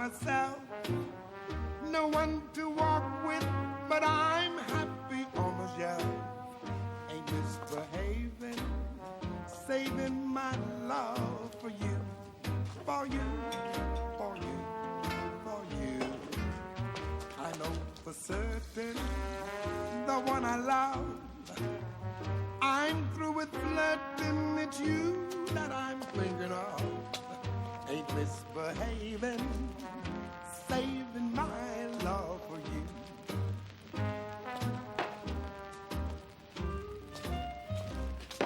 myself. No one to walk with, but I'm happy on the shelf. Ain't misbehaving, saving my love for you, for you, for you, for you. I know for certain the one I love. I'm through with flirting, it's you that I'm thinking of. Ain't misbehaving, saving my love for you.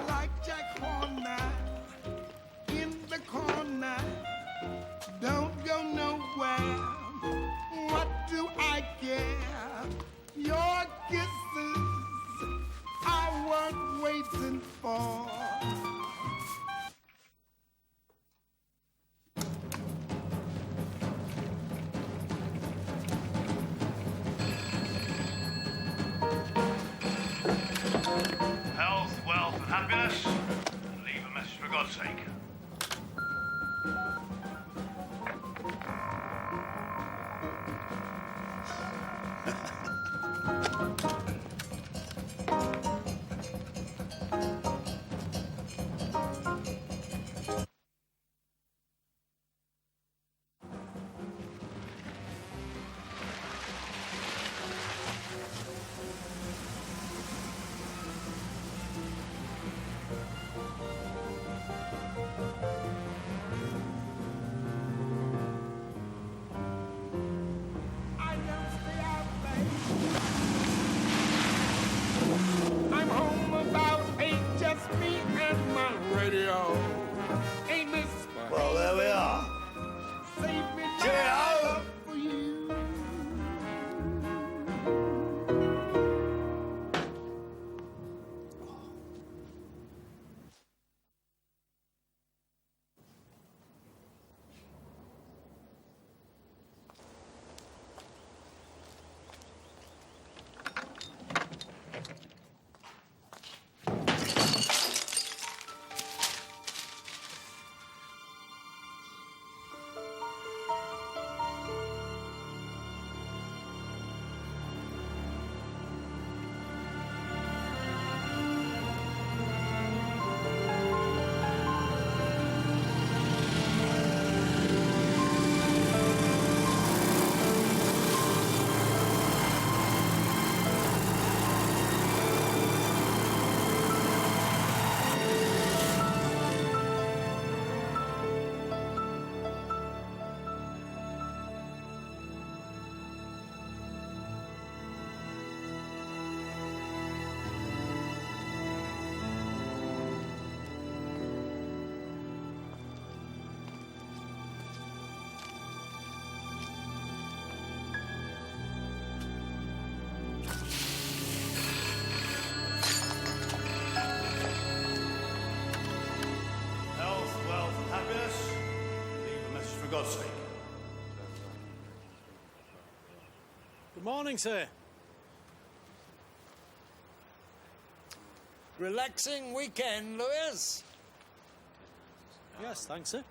Like Jack Horner in the corner, don't go nowhere. What do I care? Your kisses I weren't waiting for. Health, wealth, and happiness. And leave a message for God's sake. I'm home about 8, just me and my radio. Ain't this Well, there we are. save me Cheerio. for you. Health, wealth, and happiness. Leave a message for God's sake. Good morning, sir. Relaxing weekend, Lewis? Yes, thanks, sir.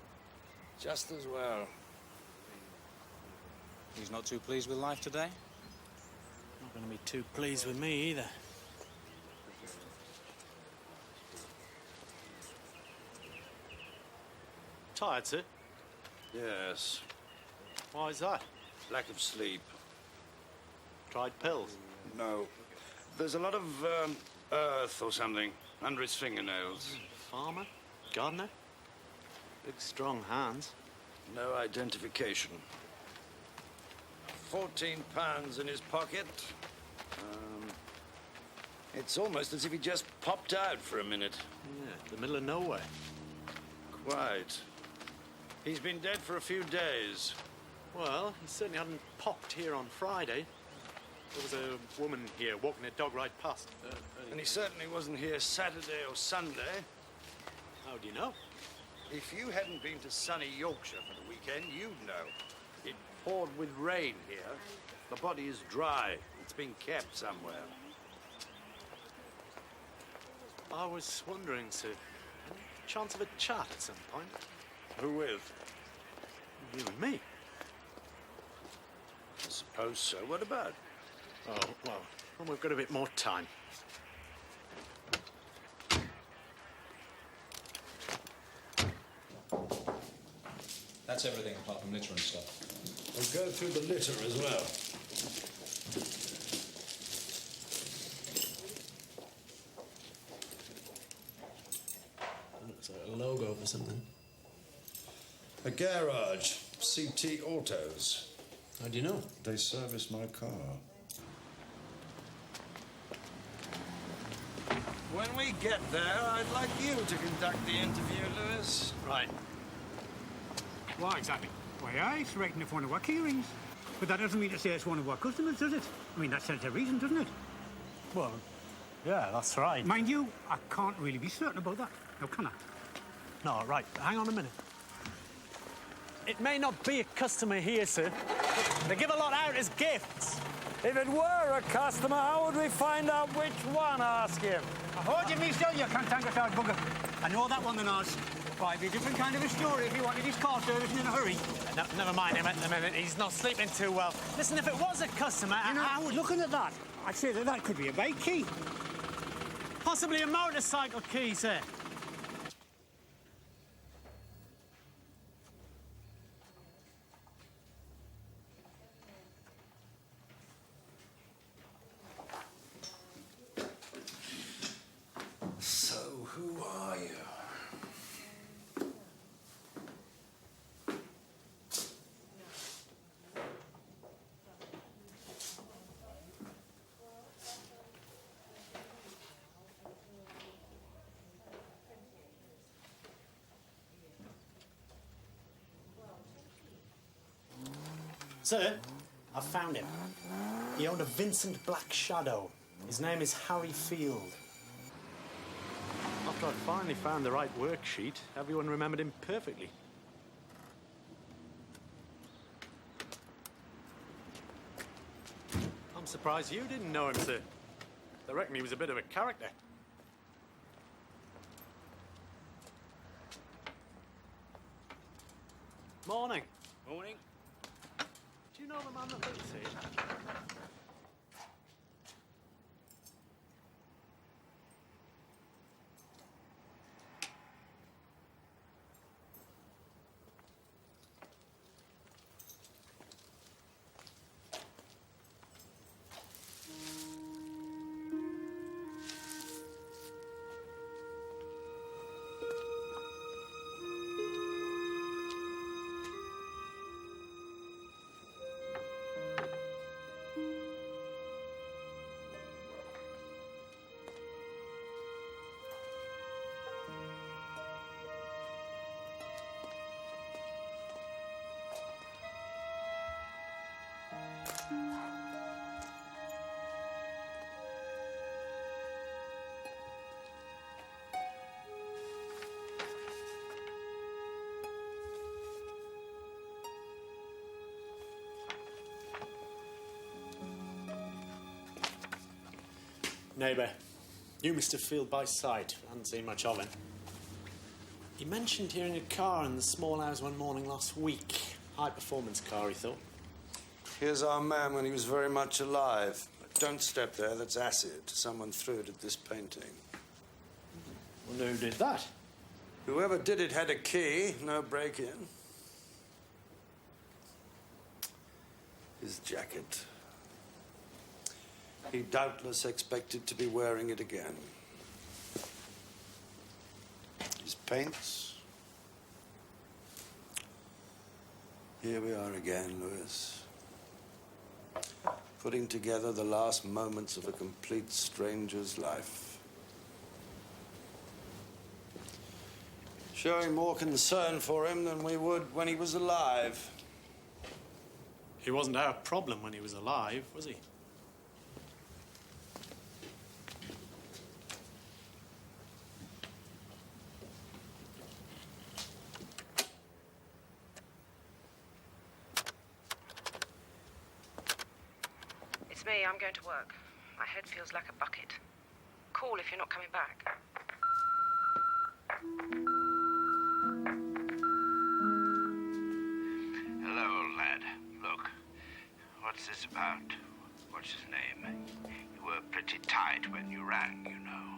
Just as well. He's not too pleased with life today? Not going to be too pleased with me either. Tired, sir? Yes. Why is that? Lack of sleep. Tried pills? No. There's a lot of earth or something under his fingernails. Farmer? Gardener? Big, strong hands. No identification. 14 pounds in his pocket. It's almost as if he just popped out for a minute. Yeah, the middle of nowhere. Quite. He's been dead for a few days. Well, he certainly hadn't popped here on Friday. There was a woman here walking her dog right past. And he certainly wasn't here Saturday or Sunday. How do you know? If you hadn't been to sunny Yorkshire for the weekend, you'd know. It poured with rain here. The body is dry. It's been kept somewhere. I was wondering, sir, any chance of a chat at some point? Who with? You and me. suppose so. What about? Oh, well, we've got a bit more time. That's everything apart from litter and stuff. We'll go through the litter as well. Looks like a logo for something. A garage, CT Autos. How do you know? They service my car. When we get there, I'd like you to conduct the interview, Lewis. Right. Why exactly? Why, aye, it's right in the front of work hearings. But that doesn't mean to say it's one of our customers, does it? I mean, that stands to reason, doesn't it? Well, yeah, that's right. Mind you, I can't really be certain about that. Now, can I? No, right. Hang on a minute. It may not be a customer here, sir. They give a lot out as gifts. If it were a customer, how would we find out which one? Ask him. I heard you, me still, you can't tank us out, bugger. I know that one, then ours. Might be a different kind of a story if he wanted his car servicing in a hurry. No, never mind him at the minute. He's not sleeping too well. Listen, if it was a customer, You know, I was looking at that. I'd say that could be a bike key. possibly a motorcycle key, sir. So, who are you? Sir, I found him. He owned a Vincent Black Shadow. His name is Harry Field. After I finally found the right worksheet, everyone remembered him perfectly. I'm surprised you didn't know him, sir. I reckon he was a bit of a character. Morning. Morning. Do you know the man that lives here? Neighbour, knew Mr. Field by sight. Hadn't seen much of him. He mentioned hearing a car in the small house one morning last week. High-performance car, he thought. Here's our man when he was very much alive. Don't step there, that's acid. Someone threw it at this painting. Wonder who did that? Whoever did it had a key, no break-in. His jacket. He doubtless expected to be wearing it again. His paints. Here we are again, Lewis. Putting together the last moments of a complete stranger's life. Showing more concern for him than we would when he was alive. He wasn't our problem when he was alive, was he? It's me. I'm going to work. My head feels like a bucket. Call if you're not coming back. Hello, lad. Look, what's What's this about? What's his name? You were pretty tight when you rang, you know.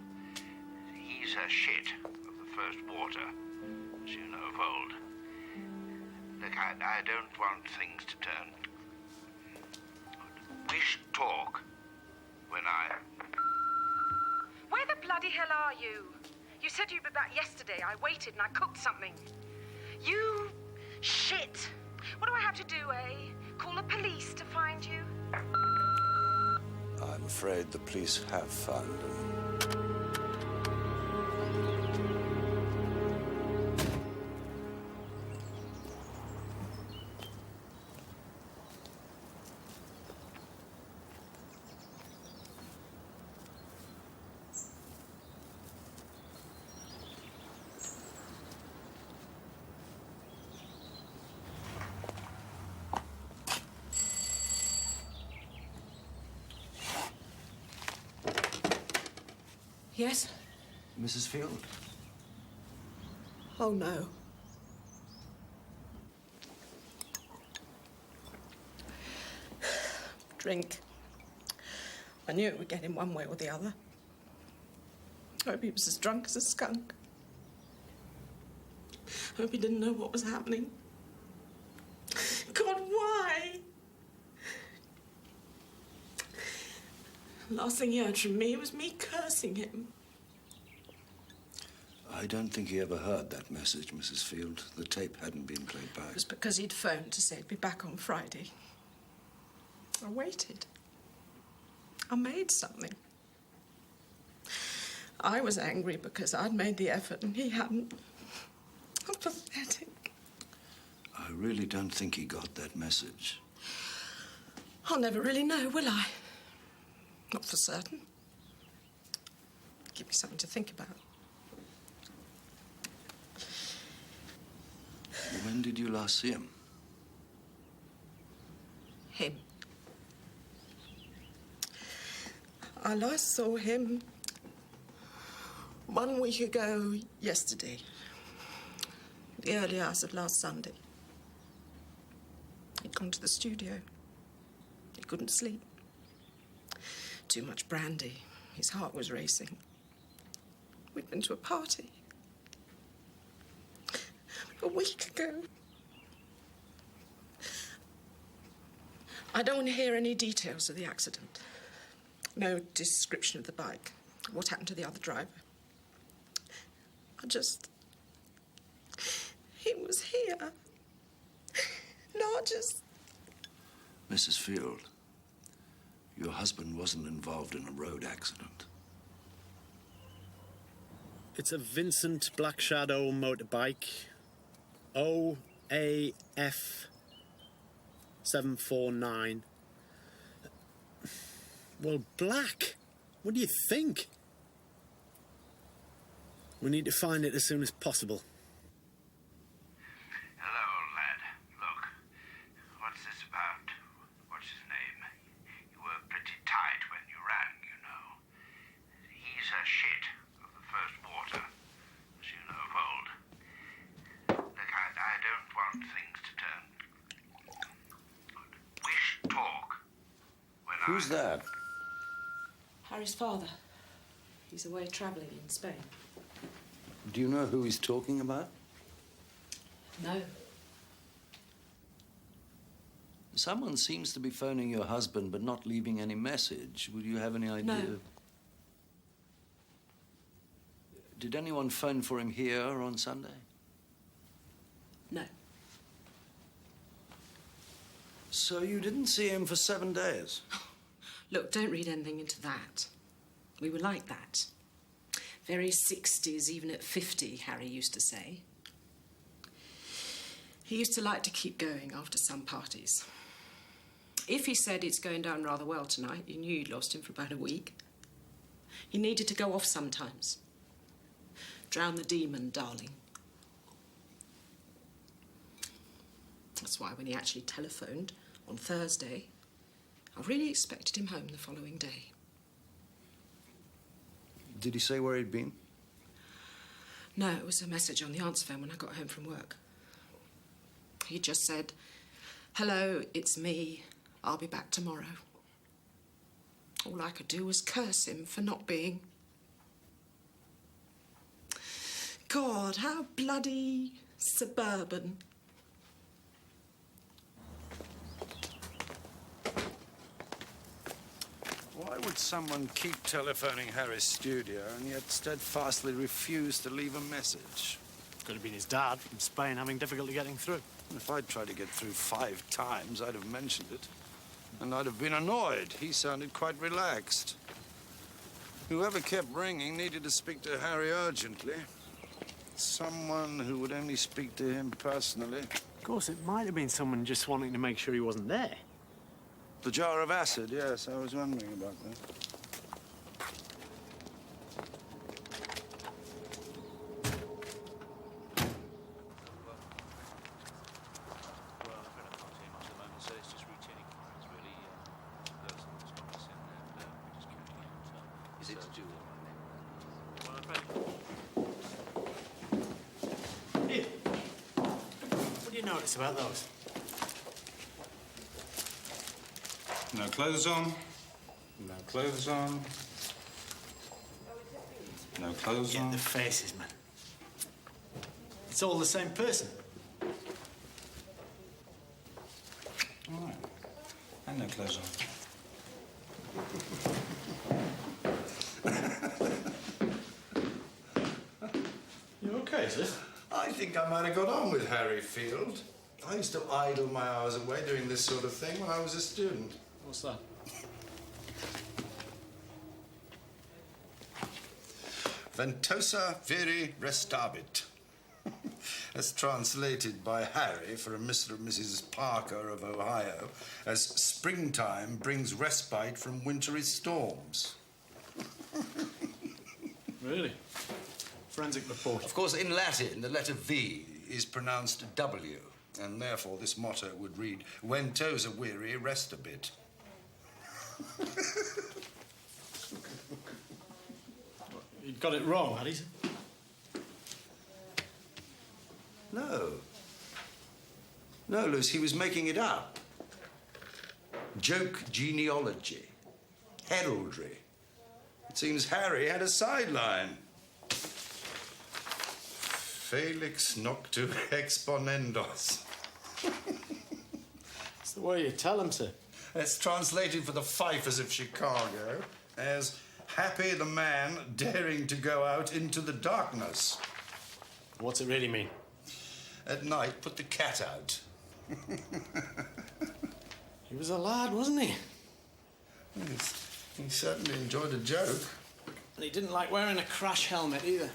He's a shit of the first water, as you know of old. Look, I don't want things to turn. We should talk when I... Where the bloody hell are you? You said you'd be back yesterday. I waited and I cooked something. You... shit. What do I have to do, eh? Call the police to find you? I'm afraid the police have found him. Yes? Mrs. Field? Oh, no. Drink. I knew it would get him one way or the other. I hope he was as drunk as a skunk. I hope he didn't know what was happening. God, why? Last thing he heard from me was me cursing him. I don't think he ever heard that message, Mrs. Field. The tape hadn't been played back. It was because he'd phoned to say he'd be back on Friday. I waited. I made something. I was angry because I'd made the effort and he hadn't. I'm pathetic. I really don't think he got that message. I'll never really know, will I? Not for certain. Give me something to think about. When did you last see him? Him. I last saw him 1 week ago yesterday, the early hours of last Sunday. He'd gone to the studio. He couldn't sleep. Too much brandy. His heart was racing. We'd been to a party. A week ago. I don't want to hear any details of the accident. No description of the bike. What happened to the other driver. He was here. Just... Mrs. Field, your husband wasn't involved in a road accident. It's a Vincent Black Shadow motorbike. OAF 749. Well, black. What do you think? We need to find it as soon as possible. Hello, old lad. Look, what's this about? What's his name? You were pretty tight when you rang, you know. He's a shit of the first water, as you know of old. Look, I don't want things to turn. We should talk when Who's that? Harry's father. He's away travelling in Spain. Do you know who he's talking about? No. Someone seems to be phoning your husband but not leaving any message. Would you have any idea? No. Did anyone phone for him here on Sunday? No. So you didn't see him for 7 days? Look, don't read anything into that. We were like that. Very 60s, even at 50, Harry used to say. He used to like to keep going after some parties. If he said it's going down rather well tonight, you knew you'd lost him for about a week. He needed to go off sometimes. Drown the demon, darling. That's why when he actually telephoned on Thursday, I really expected him home the following day. Did he say where he'd been? No, it was a message on the answer phone when I got home from work. He just said, "Hello, it's me. I'll be back tomorrow. All I could do was curse him for not being. God, how bloody suburban. Why would someone keep telephoning Harry's studio and yet steadfastly refuse to leave a message? Could have been his dad from Spain having difficulty getting through. If I'd tried to get through 5 times, I'd have mentioned it. And I'd have been annoyed. He sounded quite relaxed. Whoever kept ringing needed to speak to Harry urgently. Someone who would only speak to him personally. Of course, it might have been someone just wanting to make sure he wasn't there. The jar of acid, yes, I was wondering about that. Notice about those? No clothes on. No clothes on. No clothes on. The faces, man. It's all the same person. All right. And no clothes on. You okay, sir? I think I might have got on with Harry Field. I used to idle my hours away doing this sort of thing when I was a student. What's that? Ventosa viri restabit. As translated by Harry for a Mr. and Mrs. Parker of Ohio as springtime brings respite from wintry storms. Really? Forensic report. Of course, in Latin, the letter V is pronounced W, and therefore this motto would read, when toes are weary, rest a bit. You got it wrong, had he? No. No, Lewis, he was making it up. Joke genealogy. Heraldry. It seems Harry had a sideline. Felix noctu exponendos. It's the way you tell him to. It's translated for the fifers of Chicago as happy the man daring to go out into the darkness. What's it really mean? At night, put the cat out. He was a lad, wasn't he? He certainly enjoyed a joke. And he didn't like wearing a crash helmet either.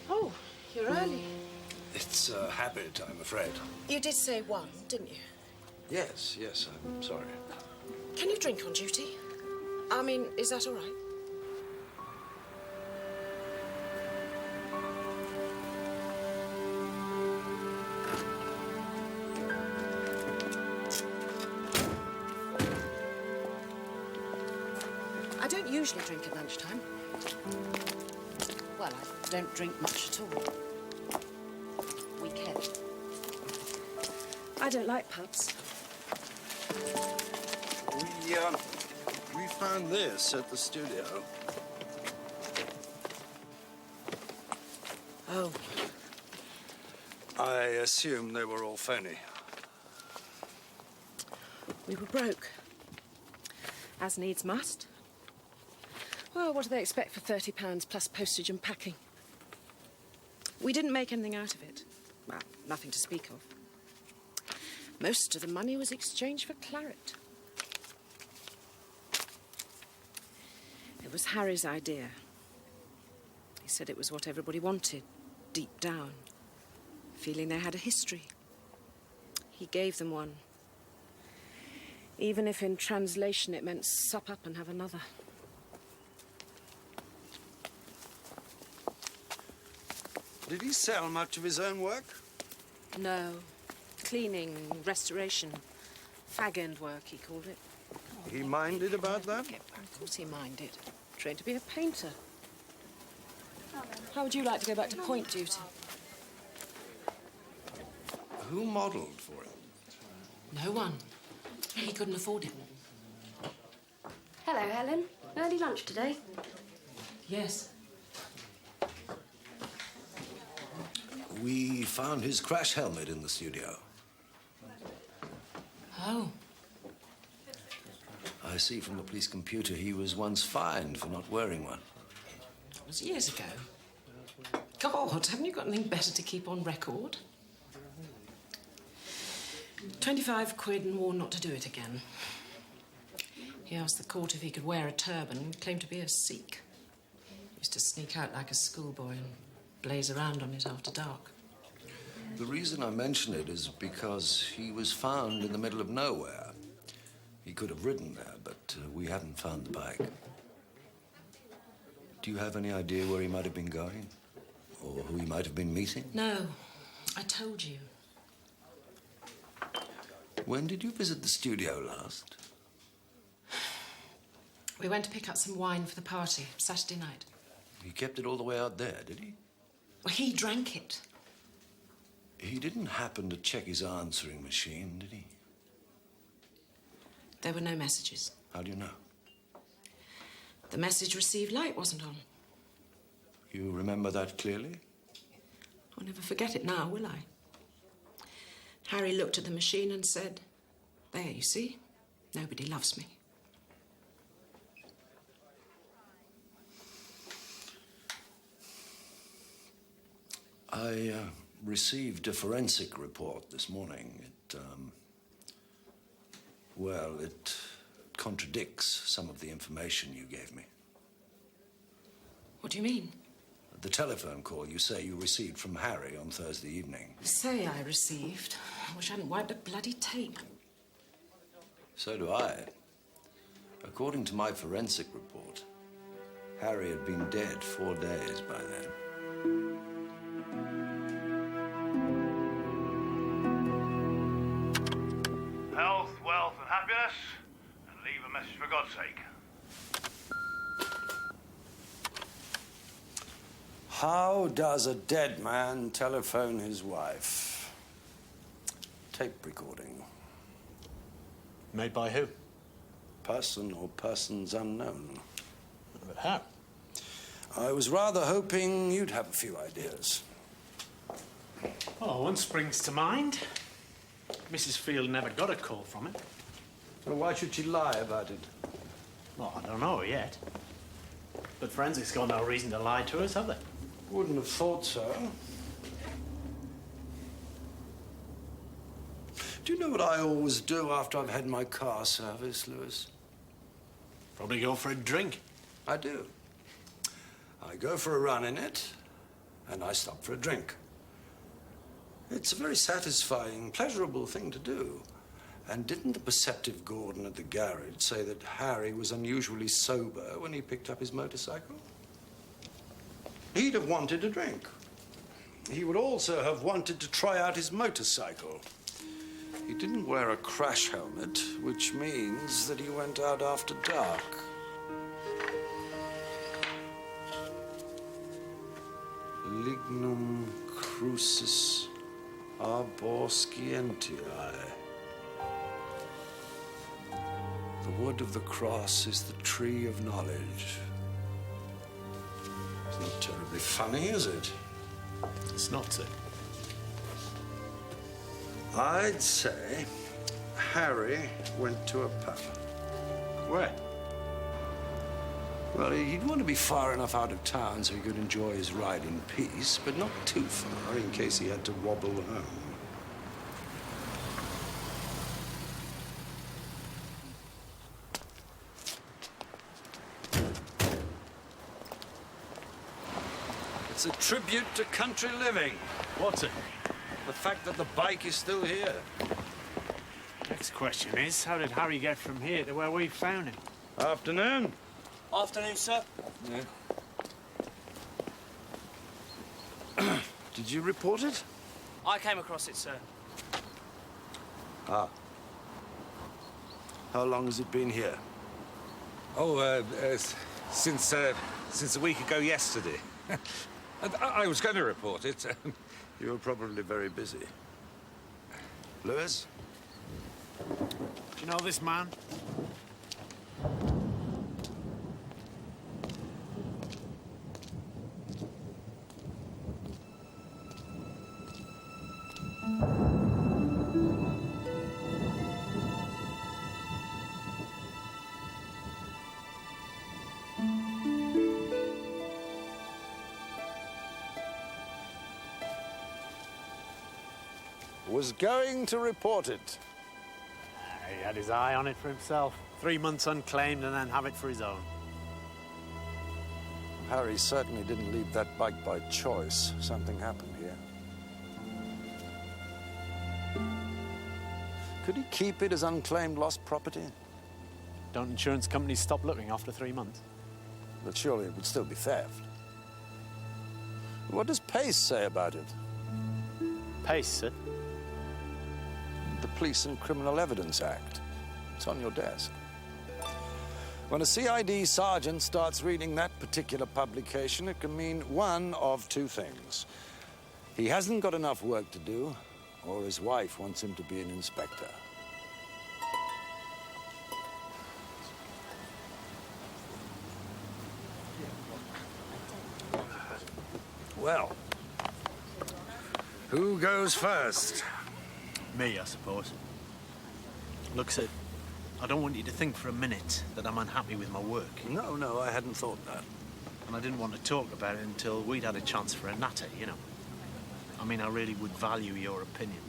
Oh, you're early. It's a habit, I'm afraid. You did say 1, didn't you? Yes, I'm sorry. Can you drink on duty? I mean, is that all right? I don't usually drink at lunchtime. Well, I don't drink much at all. Weekend. I don't like pubs. We found this at the studio. Oh. I assume they were all phony. We were broke. As needs must. Well, what do they expect for £30 plus postage and packing? We didn't make anything out of it. Well, nothing to speak of. Most of the money was exchanged for claret. It was Harry's idea. He said it was what everybody wanted, deep down, feeling they had a history. He gave them one, even if in translation it meant sup up and have another. Did he sell much of his own work? No. Cleaning, restoration, fag-end work, he called it. He minded about that? Of course he minded. Trained to be a painter. How would you like to go back to point duty? Who modelled for him? No one. He couldn't afford it. Hello, Helen. Early lunch today? Yes. We found his crash helmet in the studio. Oh. I see from the police computer he was once fined for not wearing one. That was years ago. God, haven't you got anything better to keep on record? 25 quid and warned not to do it again. He asked the court if he could wear a turban and claimed to be a Sikh. He used to sneak out like a schoolboy and blaze around on it after dark. The reason I mention it is because he was found in the middle of nowhere. He could have ridden there, but we hadn't found the bike. Do you have any idea where he might have been going? Or who he might have been meeting? No, I told you. When did you visit the studio last? We went to pick up some wine for the party, Saturday night. He kept it all the way out there, did he? Well, he drank it. He didn't happen to check his answering machine, did he? There were no messages. How do you know? The message received light wasn't on. You remember that clearly? I'll never forget it now, will I? Harry looked at the machine and said, "There, you see? Nobody loves me." I received a forensic report this morning. It contradicts some of the information you gave me. What do you mean? The telephone call you say you received from Harry on Thursday evening. Say I received. I wish I hadn't wiped a bloody tape. So do I. According to my forensic report, Harry had been dead 4 days by then. Health, wealth, and happiness, and leave a message for God's sake. How does a dead man telephone his wife? Tape recording. Made by who? Person or persons unknown. But how? I was rather hoping you'd have a few ideas. Oh, one springs to mind. Mrs. Field never got a call from it. Well, why should she lie about it? Well, I don't know yet. But forensics got no reason to lie to us, have they? Wouldn't have thought so. Do you know what I always do after I've had my car serviced, Lewis? Probably go for a drink. I do. I go for a run in it, and I stop for a drink. It's a very satisfying, pleasurable thing to do. And didn't the perceptive Gordon at the garage say that Harry was unusually sober when he picked up his motorcycle? He'd have wanted a drink. He would also have wanted to try out his motorcycle. He didn't wear a crash helmet, which means that he went out after dark. Lignum crucis arbor scientiae. The wood of the cross is the tree of knowledge. It's not terribly funny, is it? It's not, sir. I'd say Harry went to a pub. Where? Well, he'd want to be far enough out of town so he could enjoy his ride in peace, but not too far in case he had to wobble home. It's a tribute to country living. What's it? The fact that the bike is still here. Next question is, how did Harry get from here to where we found him? Afternoon. Afternoon, sir. Yeah. Did you report it? I came across it, sir. Ah. How long has it been here? Oh, since a week ago yesterday. I was going to report it. You were probably very busy. Lewis? Do you know this man? Was going to report it. He had his eye on it for himself. 3 months unclaimed and then have it for his own. Harry certainly didn't leave that bike by choice. Something happened here. Could he keep it as unclaimed lost property? Don't insurance companies stop looking after 3 months? But surely it would still be theft. What does Pace say about it? Pace, sir? The Police and Criminal Evidence Act. It's on your desk. When a CID sergeant starts reading that particular publication, it can mean one of two things. He hasn't got enough work to do, or his wife wants him to be an inspector. Well, who goes first? Me, I suppose. Look, sir, I don't want you to think for a minute that I'm unhappy with my work. No, I hadn't thought that. And I didn't want to talk about it until we'd had a chance for a natter, you know. I mean, I really would value your opinion.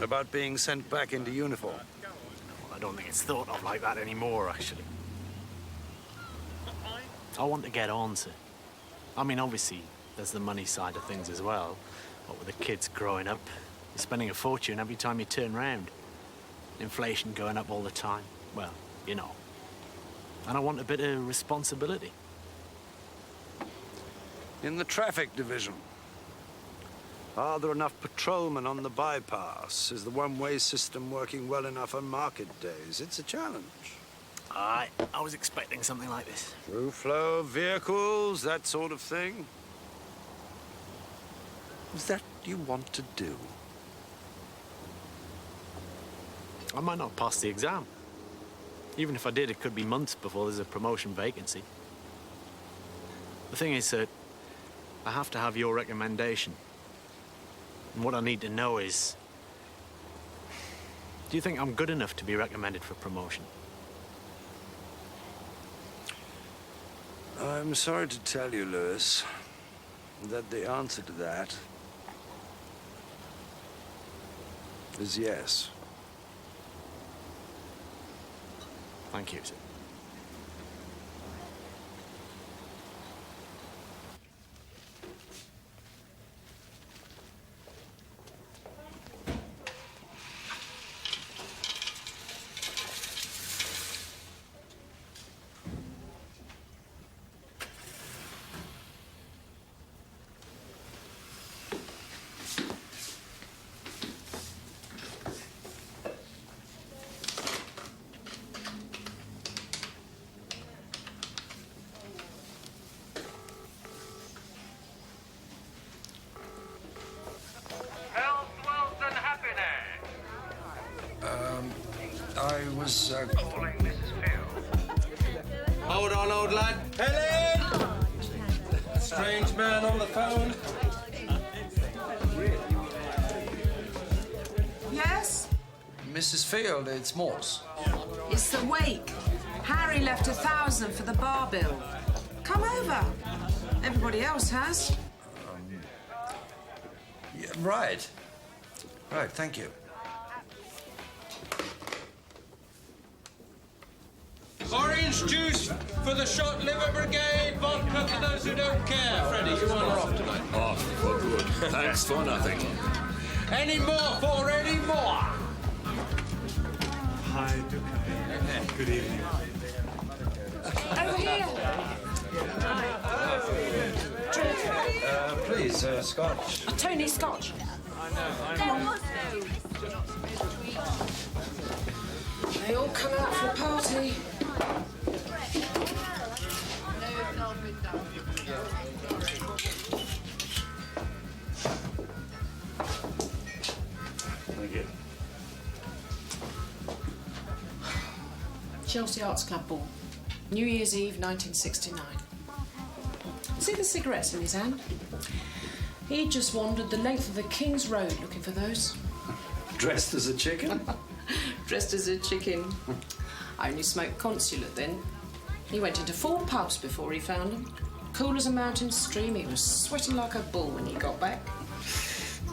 About being sent back into uniform? Well, I don't think it's thought of like that anymore, actually. I want to get on, sir. I mean, obviously, there's the money side of things as well. What with the kids growing up, you're spending a fortune every time you turn round. Inflation going up all the time. Well, you know. And I want a bit of responsibility. In the traffic division, are there enough patrolmen on the bypass? Is the one-way system working well enough on market days? It's a challenge. I was expecting something like this. Through flow of vehicles, that sort of thing? Is that what you want to do? I might not pass the exam. Even if I did, it could be months before there's a promotion vacancy. The thing is that I have to have your recommendation. And what I need to know is, do you think I'm good enough to be recommended for promotion? I'm sorry to tell you, Lewis, that the answer to that is yes. Thank you, sir. I was calling Mrs. Field. Hold on, old lad. Helen! Strange man on the phone. Yes? Mrs. Field, it's Morse. It's the wake. Harry left 1,000 for the bar bill. Come over. Everybody else has. Yeah, right. Right, thank you. Orange juice for the short liver brigade, vodka for those who don't care. Freddie, you are off tonight. Off for good. Thanks for nothing. Any more for any more? Hi, good evening. Over here. Please, scotch. Tony, scotch. They all come out for a party. Thank you. Chelsea Arts Club ball. New Year's Eve, 1969. See the cigarettes in his hand? He just wandered the length of the King's Road looking for those. Dressed as a chicken? Dressed as a chicken. I only smoked consulate then. He went into 4 pubs before he found them. Cool as a mountain stream, he was sweating like a bull when he got back.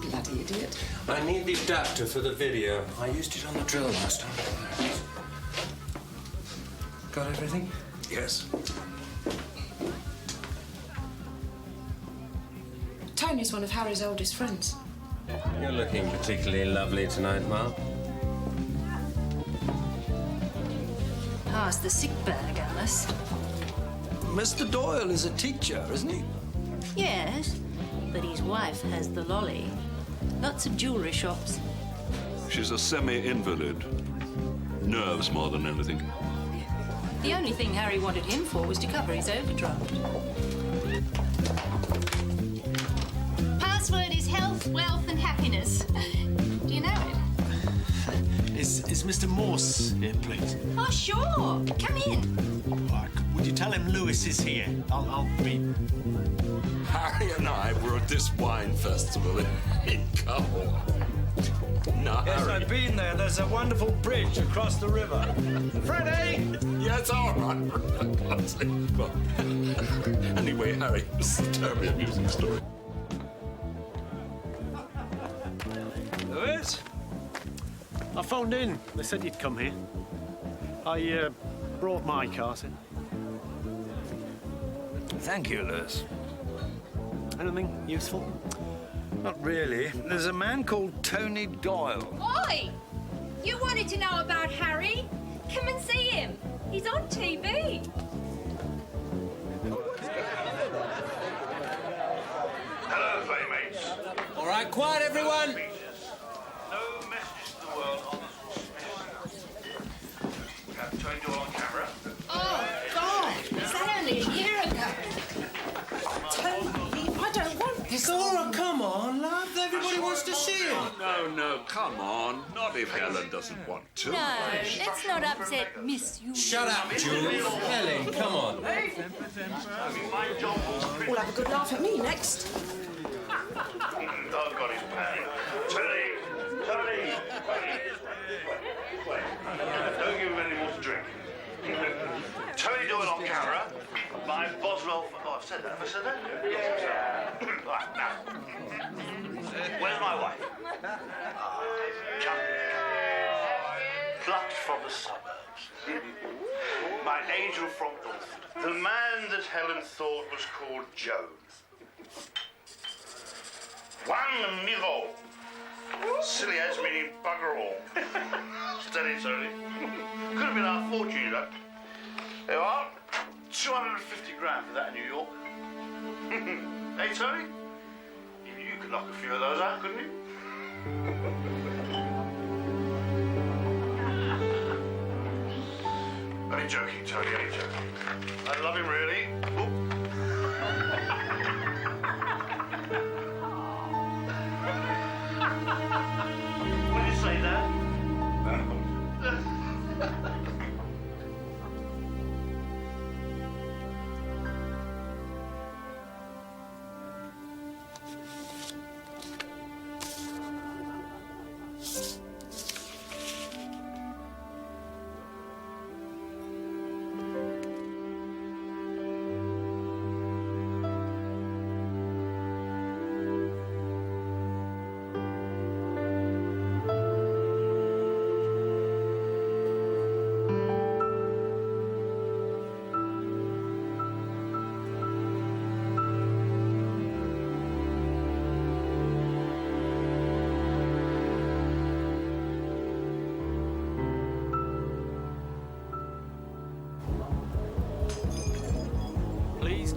Bloody idiot. I need the adapter for the video. I used it on the drill last time. Got everything? Yes. Tony's one of Harry's oldest friends. You're looking particularly lovely tonight, Ma. Pass the sick bag, Alice. Mr. Doyle is a teacher, isn't he? Yes, but his wife has the lolly. Lots of jewellery shops. She's a semi-invalid. Nerves more than anything. The only thing Harry wanted him for was to cover his overdraft. Password is health, wealth, and happiness. Do you know it? Is Mr. Morse here, please? Oh, sure. Come in. Right, would you tell him Lewis is here? I'll be... Harry and I were at this wine festival in Thaw. No, Yes, Harry. I've been there. There's a wonderful bridge across the river. Freddie! Yes, all right. Well, anyway, Harry, this is a terribly amusing story. Lewis? I phoned in. They said you'd come here. I brought my car, sir. Thank you, Lewis. Anything useful? Not really. There's a man called Tony Doyle. Oi! You wanted to know about Harry? Come and see him. He's on TV. Hello, playmates. All right, quiet, everyone. No messages to the world on this auspicious. We have Tony Doyle on camera. Oh, God! Is that only a year ago? Tony, I don't want this. Cora, come on, love. Everybody wants to see him. No, come on. Not if Helen doesn't want to. No, let's not upset Miss You. Shut up, Julie. Helen, come on. We'll have a good laugh at me next. I've got his pen. Tony! Wait. Don't give him any more to drink. Tony Doyle on camera by Boswell. Oh, I've said that. Have I said that? Yes. Right, now. Where's my wife? Plucked from the suburbs. My angel from Norfolk. The man that Helen thought was called Jones. One Miro. Silly as meaning bugger all. Steady, Tony. Could have been our fortune, you know. There you are. 250 grand for that in New York. Hey, Tony? Even you could knock a few of those out, couldn't you? Only joking, Tony, only joking. I love him, really. Oop. What did you say, Dad?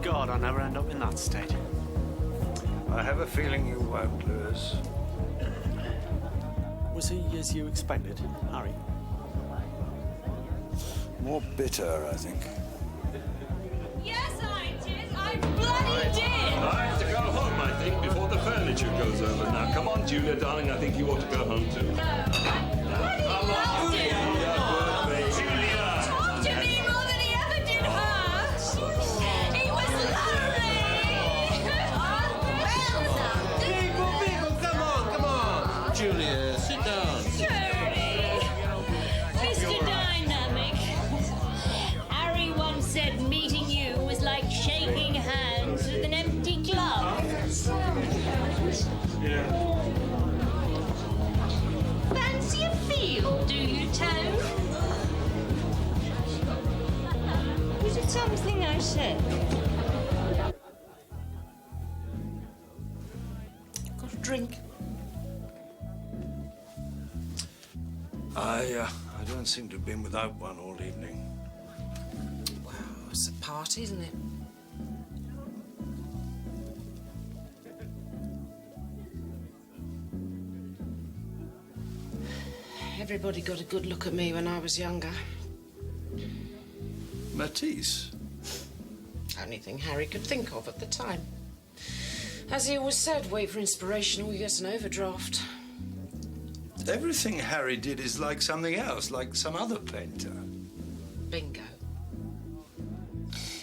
God I never end up in that state. I have a feeling you won't, Lewis. Was he as you expected, Harry? More bitter, I think. Yes, I did. I bloody did. I have to go home, I think, before the furniture goes over. Now, come on, Julia, darling, I think you ought to go home, too. No, I bloody loved it. Julia! Talked to me more than he ever did her. It was lovely. People, come on. Julia, sit down. Surely. Mr. Dynamic. Harry once said meeting you was like shaking hands with an empty club. Fancy a feel, do you, Tone? Was it something I said? Got a drink? I don't seem to have been without one all evening. Well, it's a party, isn't it? Everybody got a good look at me when I was younger. Matisse? Only thing Harry could think of at the time. As he always said, wait for inspiration or you get an overdraft. Everything Harry did is like something else, like some other painter. Bingo.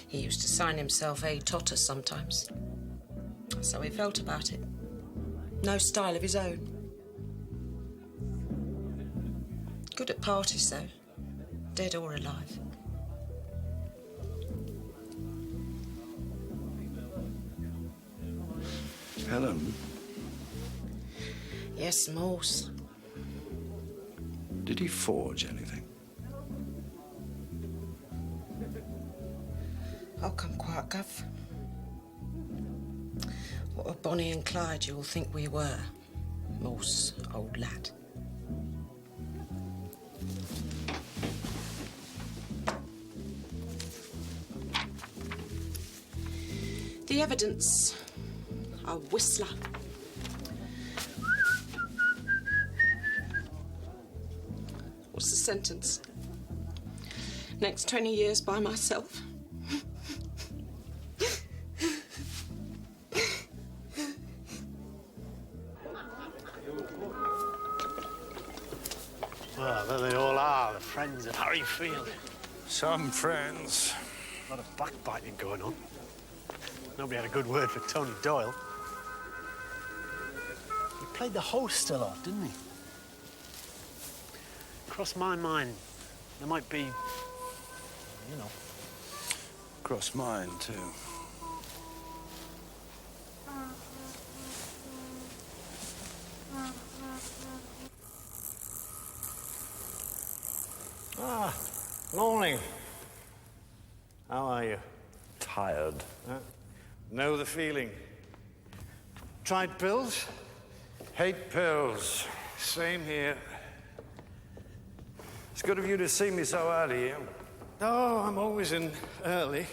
He used to sign himself A. Totter sometimes. So he felt about it. No style of his own. Good at parties, though. Dead or alive. Helen? Yes, Morse. Did he forge anything? I'll come quiet, Gov. What a Bonnie and Clyde you'll think we were. Morse, old lad. The evidence. A whistler. What's the sentence? Next 20 years by myself. Well, there they all are, the friends of Harry Field. Some friends. A lot of backbiting going on. Nobody had a good word for Tony Doyle. He played the host a lot, didn't he? Crossed my mind, there might be, you know. Cross mine, too. Ah, morning. How are you? Tired. Know the feeling. Tried pills? Hate pills. Same here. It's good of you to see me so early, Ian. Oh, I'm always in early.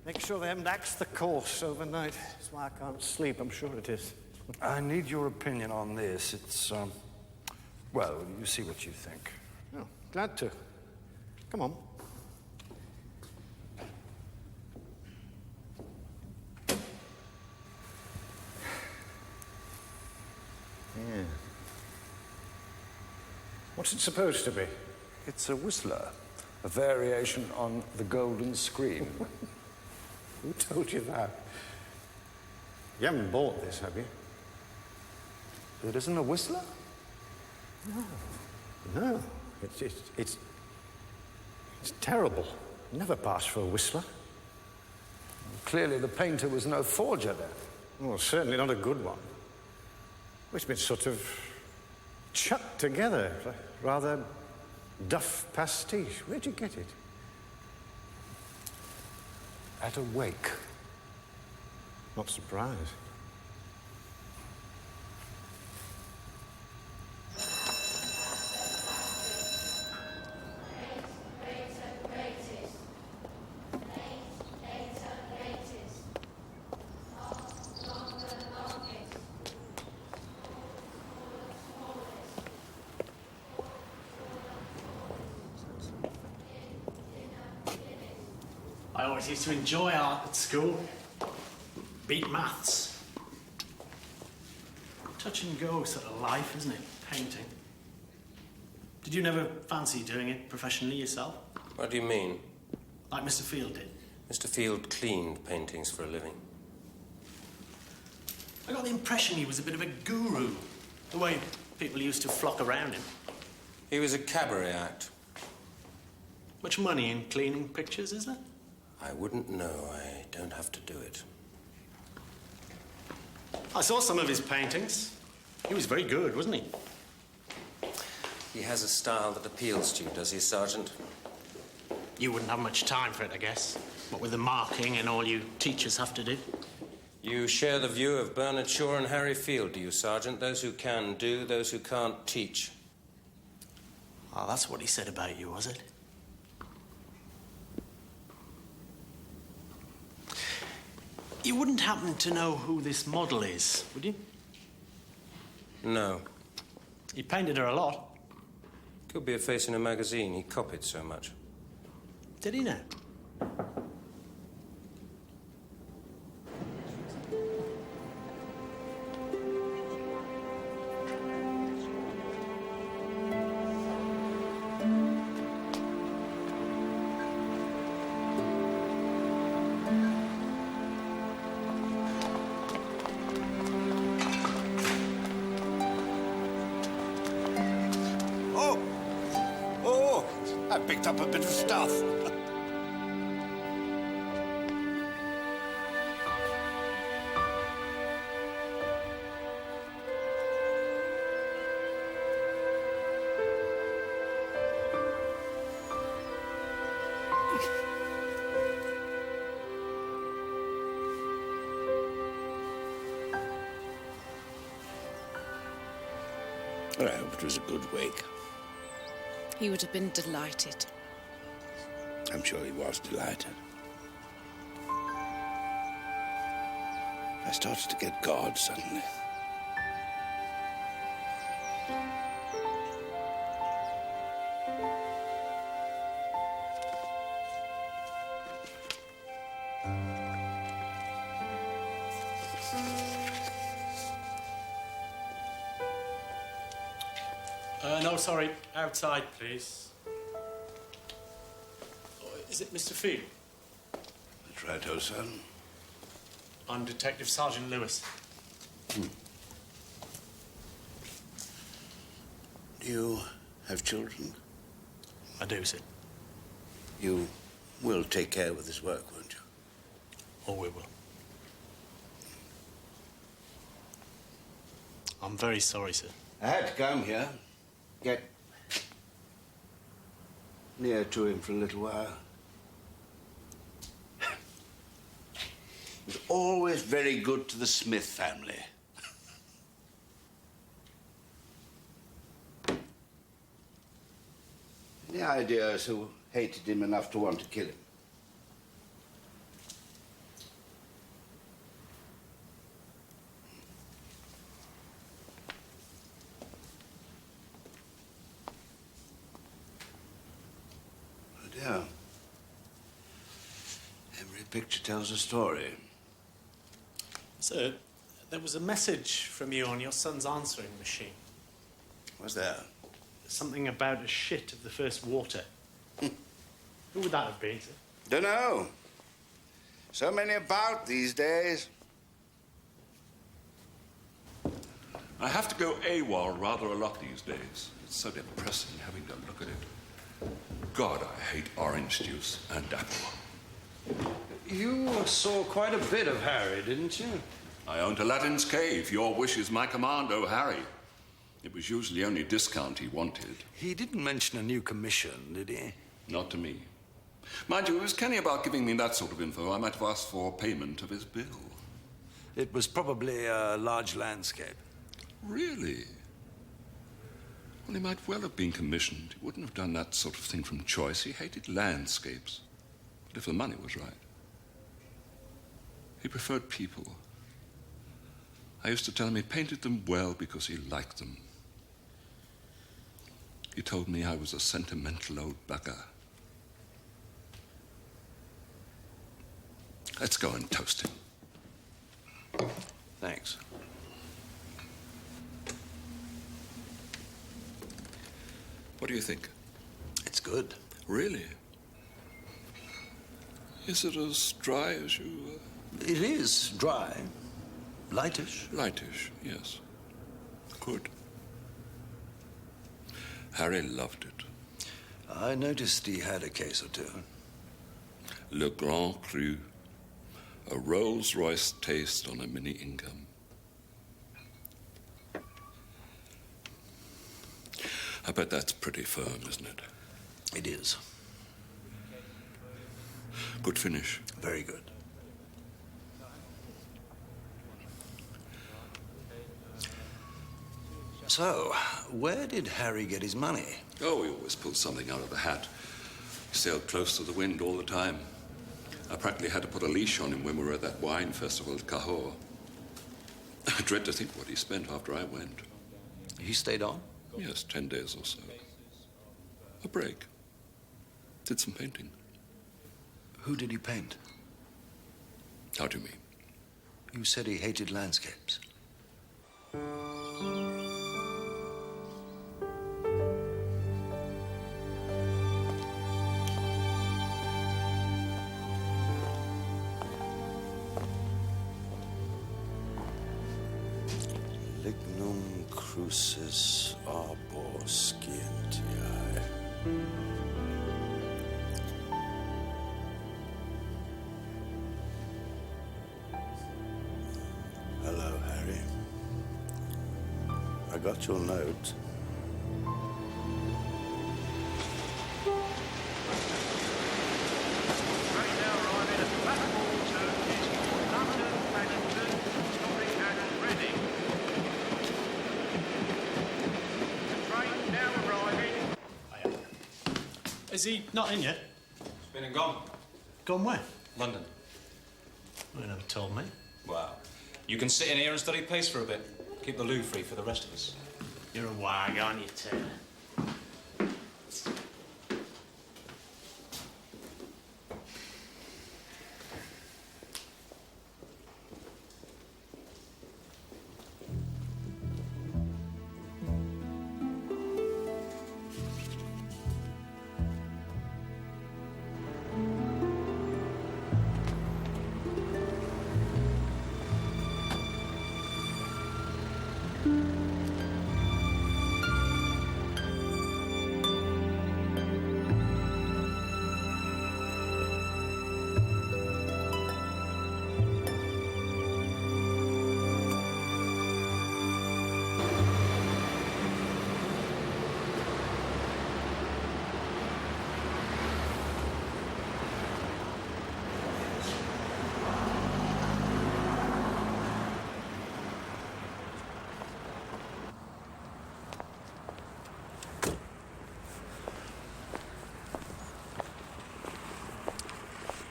Make sure they haven't axed the course overnight. That's why I can't sleep, I'm sure it is. I need your opinion on this. It's, well, you see what you think. Oh, glad to. Come on. Yeah. What's it supposed to be? It's a whistler, a variation on the golden scream. Who told you that? You haven't bought this, have you? It isn't a whistler? No. It's terrible. Never passed for a whistler. Clearly the painter was no forger then. Well, certainly not a good one. It's been sort of chucked together. Rather duff pastiche. Where'd you get it? At a wake. Not surprised. I always used to enjoy art at school. Beat maths. Touch and go sort of life, isn't it? Painting. Did you never fancy doing it professionally yourself? What do you mean? Like Mr. Field did. Mr. Field cleaned paintings for a living. I got the impression he was a bit of a guru. The way people used to flock around him. He was a cabaret act. Much money in cleaning pictures, is there? I wouldn't know. I don't have to do it. I saw some of his paintings. He was very good, wasn't he? He has a style that appeals to you, does he, Sergeant? You wouldn't have much time for it, I guess. What with the marking and all you teachers have to do. You share the view of Bernard Shaw and Harry Field, do you, Sergeant? Those who can do, those who can't teach. Oh, that's what he said about you, was it? You wouldn't happen to know who this model is, would you? No. He painted her a lot. Could be a face in a magazine. He copied so much. Did he now? I picked up a bit of stuff. Well, I hope it was a good wake. He would have been delighted. I'm sure he was delighted. I started to get God suddenly. No, sorry. Outside, please. Oh, is it Mr. Field? That's right, oh son. I'm Detective Sergeant Lewis. Do you have children? I do, sir. You will take care of this work, won't you? Oh, we will. I'm very sorry, sir. I had to come here. Get near to him for a little while. He was always very good to the Smith family. Any ideas who hated him enough to want to kill him? Yeah. Every picture tells a story. Sir, there was a message from you on your son's answering machine. What's that? Something about a shit of the first water. Who would that have been, sir? Dunno. So many about these days. I have to go AWOL rather a lot these days. It's so depressing having to look at it. God, I hate orange juice and apple. You saw quite a bit of Harry, didn't you? I owned Aladdin's cave. Your wish is my command, oh Harry. It was usually only discount he wanted. He didn't mention a new commission, did he? Not to me. Mind you, it was canny about giving me that sort of info. I might have asked for payment of his bill. It was probably a large landscape. Really? Well, he might well have been commissioned. He wouldn't have done that sort of thing from choice. He hated landscapes. But if the money was right. He preferred people. I used to tell him he painted them well because he liked them. He told me I was a sentimental old bugger. Let's go and toast him. Thanks. What do you think? It's good. Really? Is it as dry as you... It is dry. Lightish. Lightish, yes. Good. Harry loved it. I noticed he had a case or two. Le Grand Cru. A Rolls-Royce taste on a mini income. I bet that's pretty firm, isn't it? It is. Good finish. Very good. So, where did Harry get his money? Oh, he always pulls something out of the hat. He sailed close to the wind all the time. I practically had to put a leash on him when we were at that wine festival at Thaw. I dread to think what he spent after I went. He stayed on? Yes, 10 days or so. A break. Did some painting. Who did he paint? How do you mean? You said he hated landscapes. Lignum crucis arbor scientiae. Hello, Harry. I got your note. Is he not in yet? He's been and gone. Gone where? London. Well, you never told me. Well, you can sit in here and study pace for a bit. Keep the loo free for the rest of us. You're a wag, aren't you, Taylor?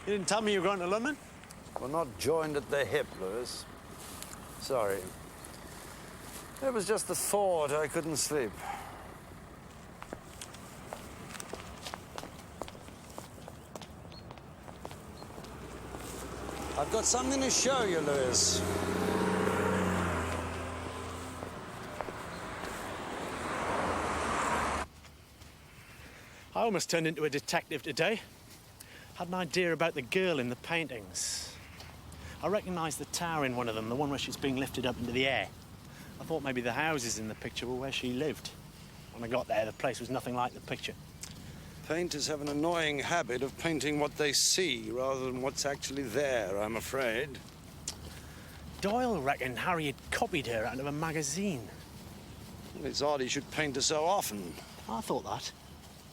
You didn't tell me you were going to London? We're not joined at the hip, Lewis. Sorry. It was just the thought I couldn't sleep. I've got something to show you, Lewis. I almost turned into a detective today. Had an idea about the girl in the paintings. I recognised the tower in one of them, the one where she's being lifted up into the air. I thought maybe the houses in the picture were where she lived. When I got there, the place was nothing like the picture. Painters have an annoying habit of painting what they see rather than what's actually there, I'm afraid. Doyle reckoned Harry had copied her out of a magazine. Well, it's odd he should paint her so often. I thought that.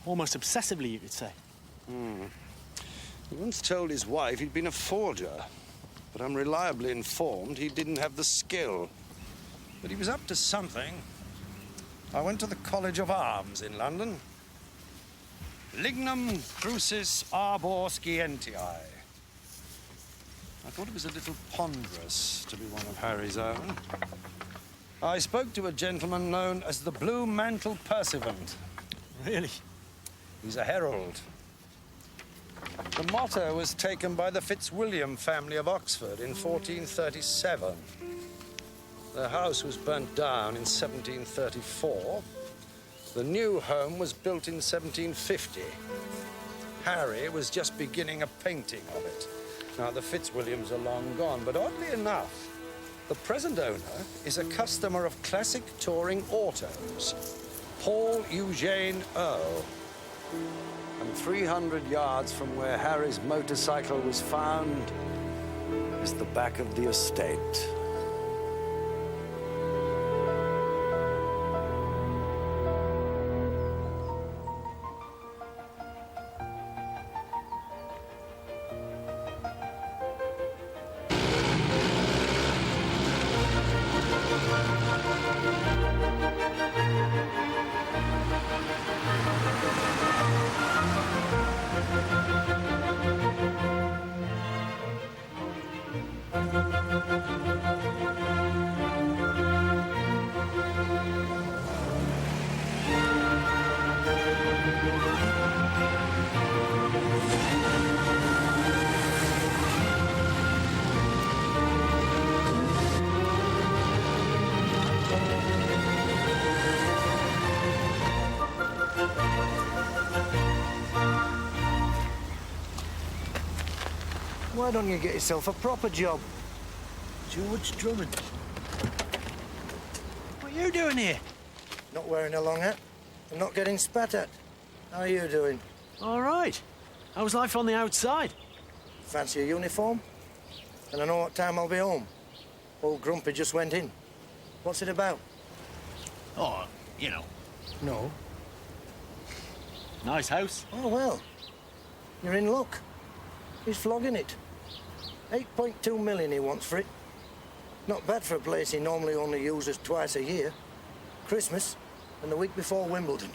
Almost obsessively, you could say. He once told his wife he'd been a forger, but I'm reliably informed he didn't have the skill. But he was up to something. I went to the College of Arms in London. Lignum crucis arbor scientiae. I thought it was a little ponderous to be one of Harry's own. I spoke to a gentleman known as the Blue Mantle Pursuivant. Really? He's a herald. The motto was taken by the Fitzwilliam family of Oxford in 1437. Their house was burnt down in 1734. The new home was built in 1750. Harry was just beginning a painting of it. Now, the Fitzwilliams are long gone, but oddly enough, the present owner is a customer of classic touring autos, Paul Eugene Earle. And 300 yards from where Harry's motorcycle was found is the back of the estate. Why don't you get yourself a proper job? George Drummond. What are you doing here? Not wearing a long hat and not getting spat at. How are you doing? All right. How's life on the outside? Fancy a uniform? And I know what time I'll be home. Old Grumpy just went in. What's it about? Oh, you know. No. Nice house. Oh, well. You're in luck. He's flogging it. 8.2 million he wants for it. Not bad for a place he normally only uses twice a year. Christmas and the week before Wimbledon.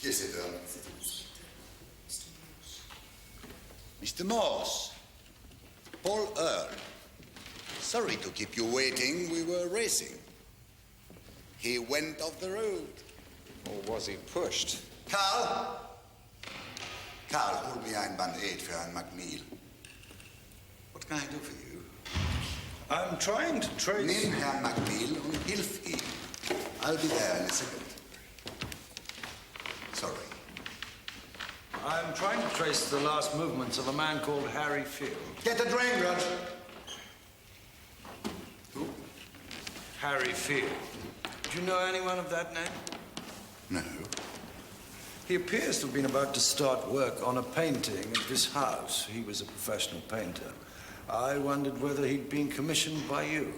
Yes, it Mr. Morse. Paul Earle. Sorry to keep you waiting. We were racing. He went off the road. Or was he pushed? Karl! Karl, hold me ein Band 8 für ein Macmeal. What can I do for you? I'm trying to trace... Nimm Herrn Macmeal und hilf ihm. I'll be there in a second. Sorry. I'm trying to trace the last movements of a man called Harry Field. Get a drain, Roger. Who? Harry Field. Do you know anyone of that name? No. He appears to have been about to start work on a painting of this house. He was a professional painter. I wondered whether he'd been commissioned by you.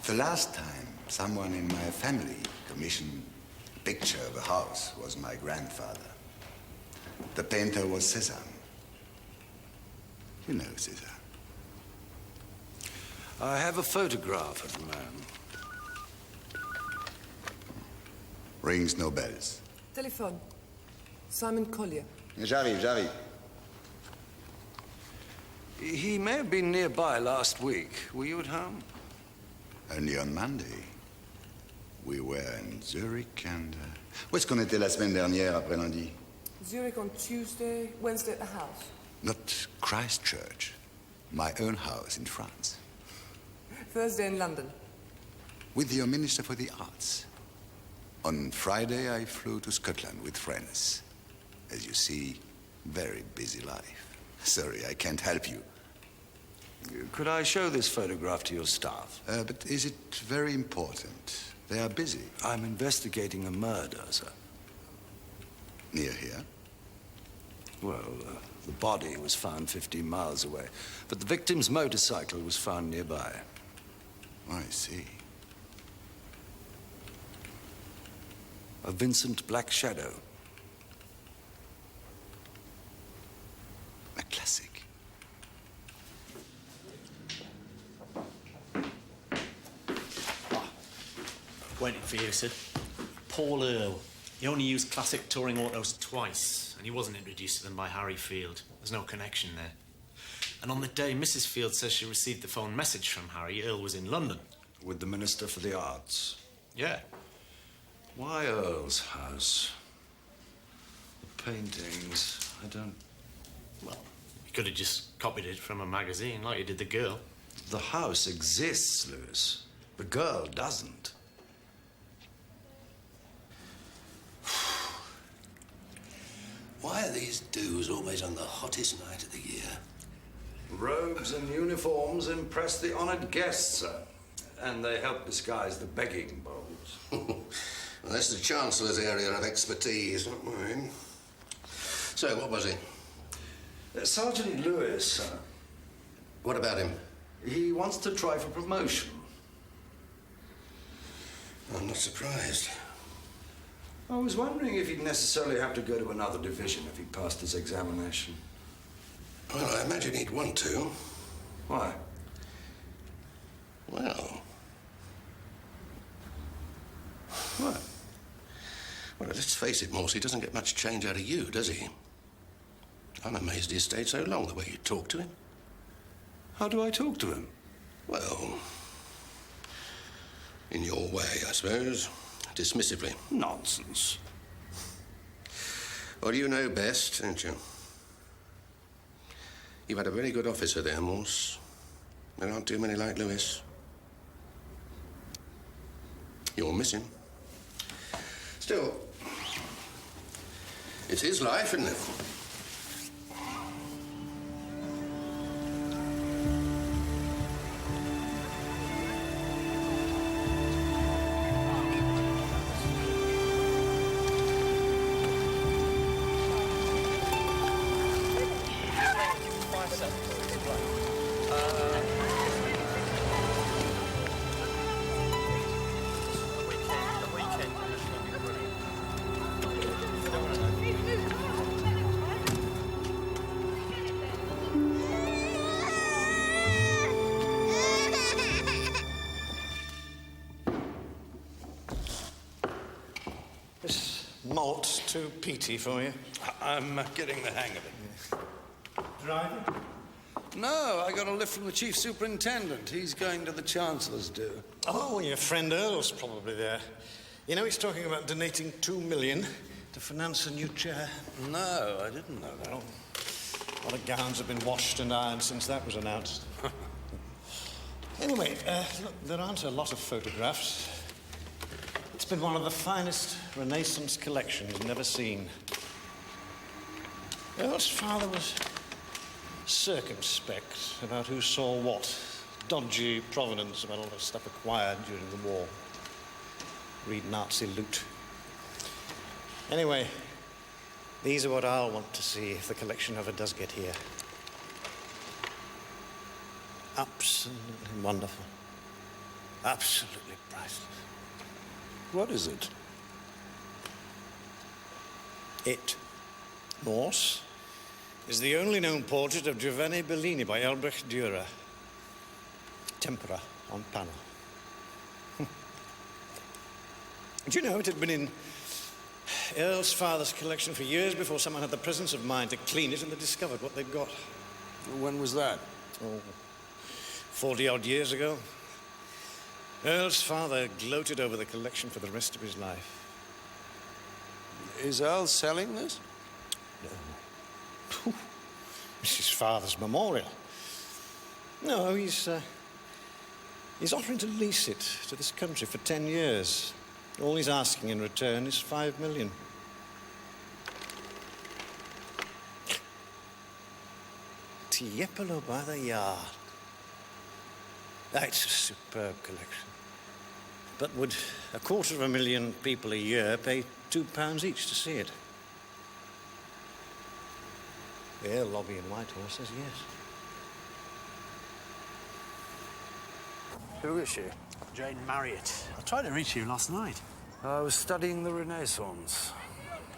The last time someone in my family commissioned a picture of a house was my grandfather. The painter was Cézanne. You know Cézanne. I have a photograph of the man. Rings no bells. Telephone. Simon Collier. J'arrive. He may have been nearby last week. Were you at home? Only on Monday. We were in Zurich and... Où est-ce qu'on était la semaine dernière après lundi? Zurich on Tuesday, Wednesday at the house. Not Christchurch. My own house in France. Thursday in London. With your Minister for the Arts. On Friday, I flew to Scotland with friends. As you see, very busy life. Sorry, I can't help you. Could I show this photograph to your staff? But is it very important? They are busy. I'm investigating a murder, sir. Near here? Well, the body was found 15 miles away, but the victim's motorcycle was found nearby. I see. A Vincent Black Shadow. classic. Waiting for you, Sid. Paul Earle. He only used classic touring autos twice, and he wasn't introduced to them by Harry Field. There's no connection there. And on the day Mrs. Field says she received the phone message from Harry, Earle was in London. With the Minister for the Arts? Yeah. Why Earle's house? The paintings, I don't... Well, he could have just copied it from a magazine like he did the girl. The house exists, Lewis. The girl doesn't. Why are these dues always on the hottest night of the year? Robes and uniforms impress the honoured guests, sir. And they help disguise the begging bowls. Well, that's the Chancellor's area of expertise, not mine. So, what was it? Sergeant Lewis, sir. What about him? He wants to try for promotion. I'm not surprised. I was wondering if he'd necessarily have to go to another division if he passed his examination. Well, I imagine he'd want to. Why? Well... What? Well, let's face it, Morse, he doesn't get much change out of you, does he? I'm amazed he stayed so long, the way you talk to him. How do I talk to him? Well, in your way, I suppose. Dismissively. Nonsense. Well, you know best, don't you? You've had a very good officer there, Morse. There aren't too many like Lewis. You'll miss him. Still, it's his life, isn't it? Malt too peaty for you? I'm getting the hang of it. Driving? No, I got a lift from the chief superintendent. He's going to the Chancellor's do. Oh, your friend Earl's probably there. You know, he's talking about donating $2 million to finance a new chair. No, I didn't know that. Well, a lot of gowns have been washed and ironed since that was announced. Anyway, look, there aren't a lot of photographs. It's been one of the finest Renaissance collections you've never seen. Earl's father was circumspect about who saw what. Dodgy provenance about all the stuff acquired during the war. Read Nazi loot. Anyway, these are what I'll want to see if the collection ever does get here. Absolutely wonderful. Absolutely priceless. What is it? It, Morse, is the only known portrait of Giovanni Bellini by Albrecht Dürer. Tempera on panel. Do you know it had been in Earl's father's collection for years before someone had the presence of mind to clean it and they discovered what they'd got? When was that? Oh, 40-odd years ago. Earl's father gloated over the collection for the rest of his life. Is Earl selling this? No. It's his father's memorial. No, he's offering to lease it to this country for 10 years. All he's asking in return is $5 million. Tiepolo by the yard. It's a superb collection. But would 250,000 people a year pay £2 each to see it? The Earl lobby in Whitehall says yes. Who is she? Jane Marriott. I tried to reach you last night. I was studying the Renaissance.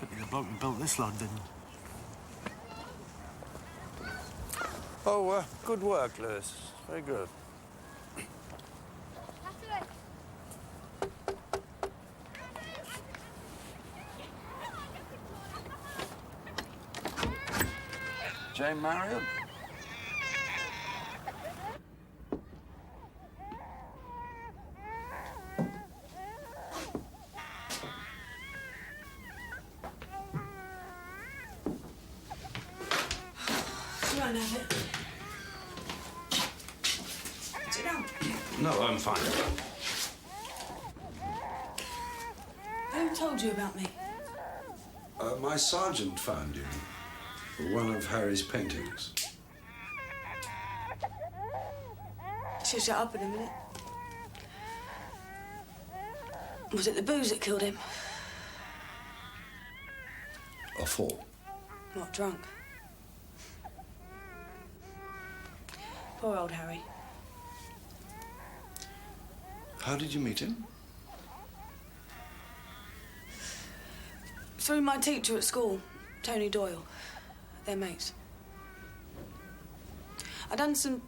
Could be the bloke who built this lot, didn't. Oh, good work, Lewis. Very good. Jane Marriott? You won't have it. Sit down. No, I'm fine. Who told you about me? My sergeant found you. One of Harry's paintings. She'll shut up in a minute. Was it the booze that killed him? A fall. Not drunk. Poor old Harry. How did you meet him? Through my teacher at school, Tony Doyle. They're mates. I'd done some...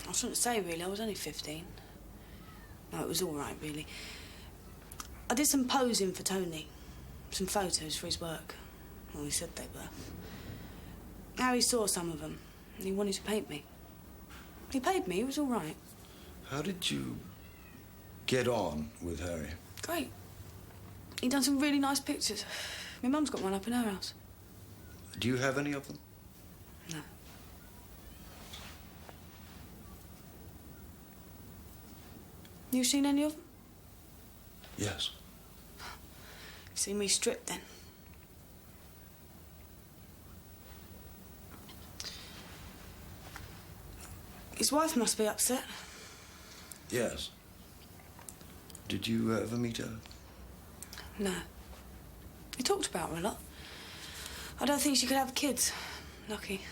I shouldn't say, really. I was only 15. No, it was all right, really. I did some posing for Tony. Some photos for his work. Well, he said they were. Harry saw some of them, and he wanted to paint me. He paid me. It was all right. How did you get on with Harry? Great. He'd done some really nice pictures. My mum's got one up in her house. Do you have any of them? No. You seen any of them? Yes. You seen me stripped, then? His wife must be upset. Yes. Did you ever meet her? No. He talked about her a lot. I don't think she could have kids. Lucky.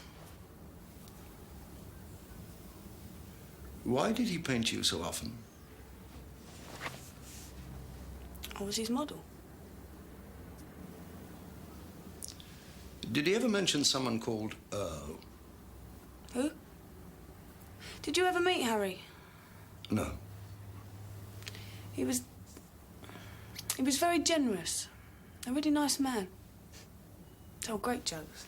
Why did he paint you so often? I was his model. Did he ever mention someone called Earl? Who? Did you ever meet Harry? No. He was very generous. A really nice man. Told great jokes.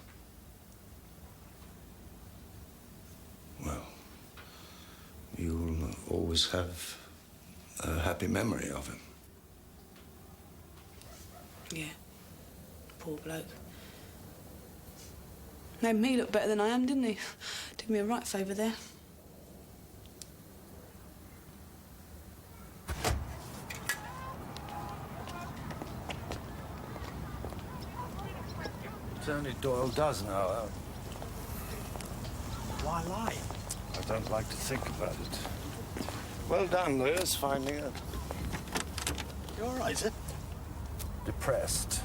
Well, you'll always have a happy memory of him. Yeah. Poor bloke. Made me look better than I am, didn't he? Did me a right favour there. Tony Doyle does know her. Why lie? I don't like to think about it. Well done, Lewis, finding it. You all right, is it? Depressed.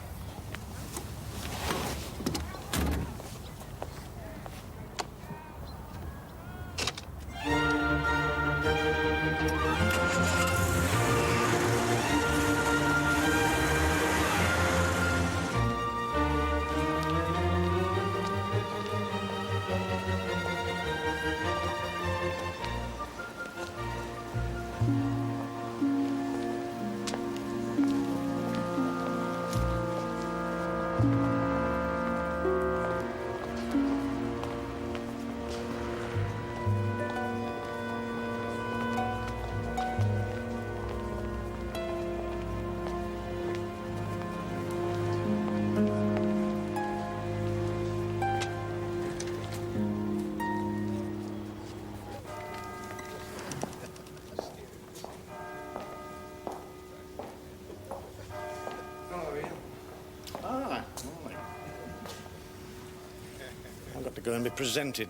I've got to go and be presented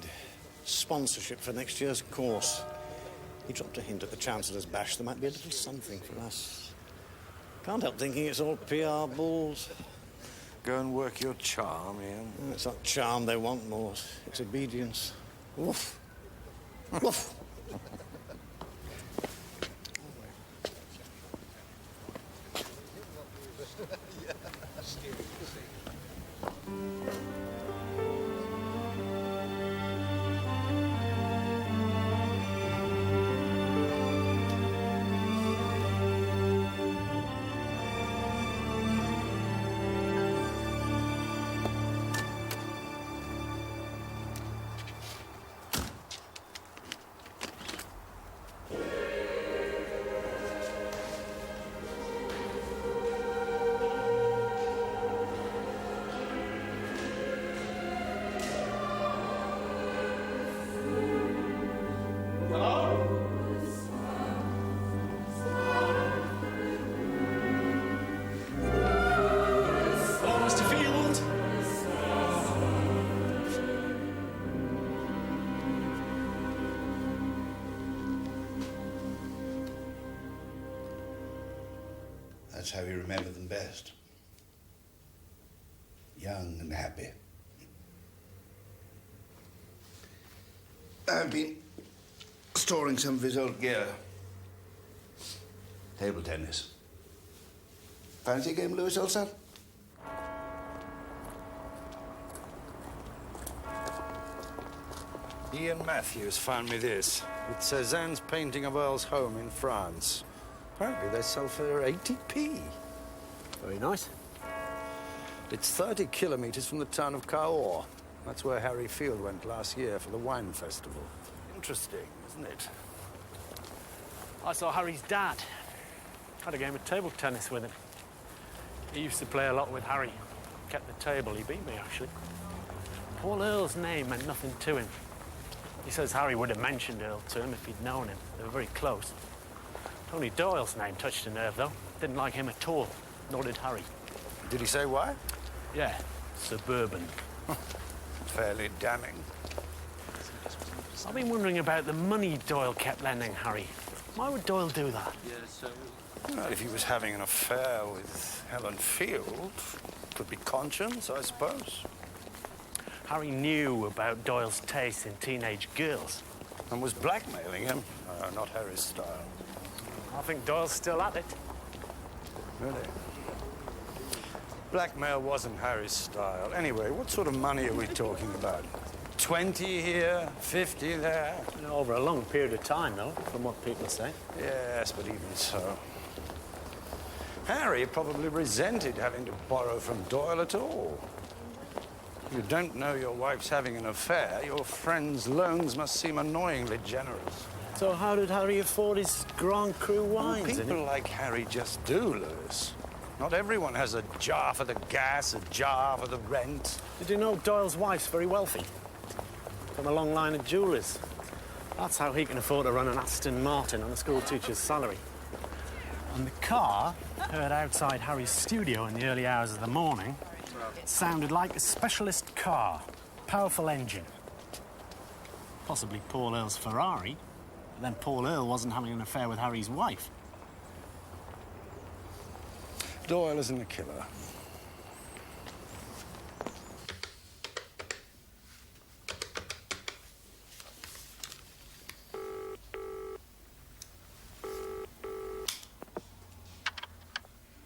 sponsorship for next year's course. He dropped a hint at the Chancellor's bash. There might be a little something for us. Can't help thinking it's all PR balls. Go and work your charm, Ian. It's not charm they want, Morse. It's obedience. Woof. Woof. That's how you remember them best. Young and happy. I've been storing some of his old gear. Table tennis. Fancy a game, Lewis, old son? Ian Matthews found me this. It's Cézanne's painting of Earl's home in France. Apparently they sell for 80p. Very nice. It's 30 kilometres from the town of Thaw. That's where Harry Field went last year for the wine festival. Interesting, isn't it? I saw Harry's dad. Had a game of table tennis with him. He used to play a lot with Harry. Kept the table. He beat me, actually. Paul Earl's name meant nothing to him. He says Harry would have mentioned Earl to him if he'd known him. They were very close. Tony Doyle's name touched a nerve, though. Didn't like him at all. Nor did Harry. Did he say why? Yeah, suburban. Fairly damning. I've been wondering about the money Doyle kept lending Harry. Why would Doyle do that? Well, if he was having an affair with Helen Field, could be conscience, I suppose. Harry knew about Doyle's taste in teenage girls. And was blackmailing him. Not Harry's style. I think Doyle's still at it. Really? Blackmail wasn't Harry's style. Anyway, what sort of money are we talking about? 20 here, 50 there? You know, over a long period of time, though, from what people say. Yes, but even so. Harry probably resented having to borrow from Doyle at all. If you don't know your wife's having an affair, your friend's loans must seem annoyingly generous. So how did Harry afford his Grand Cru wines? Well, people like Harry just do, Lewis. Not everyone has a jar for the gas, a jar for the rent. Did you know Doyle's wife's very wealthy? From a long line of jewellers. That's how he can afford to run an Aston Martin on a school teacher's salary. And the car, heard outside Harry's studio in the early hours of the morning, sounded like a specialist car. Powerful engine. Possibly Paul Earl's Ferrari, but then Paul Earl wasn't having an affair with Harry's wife. Doyle isn't a killer.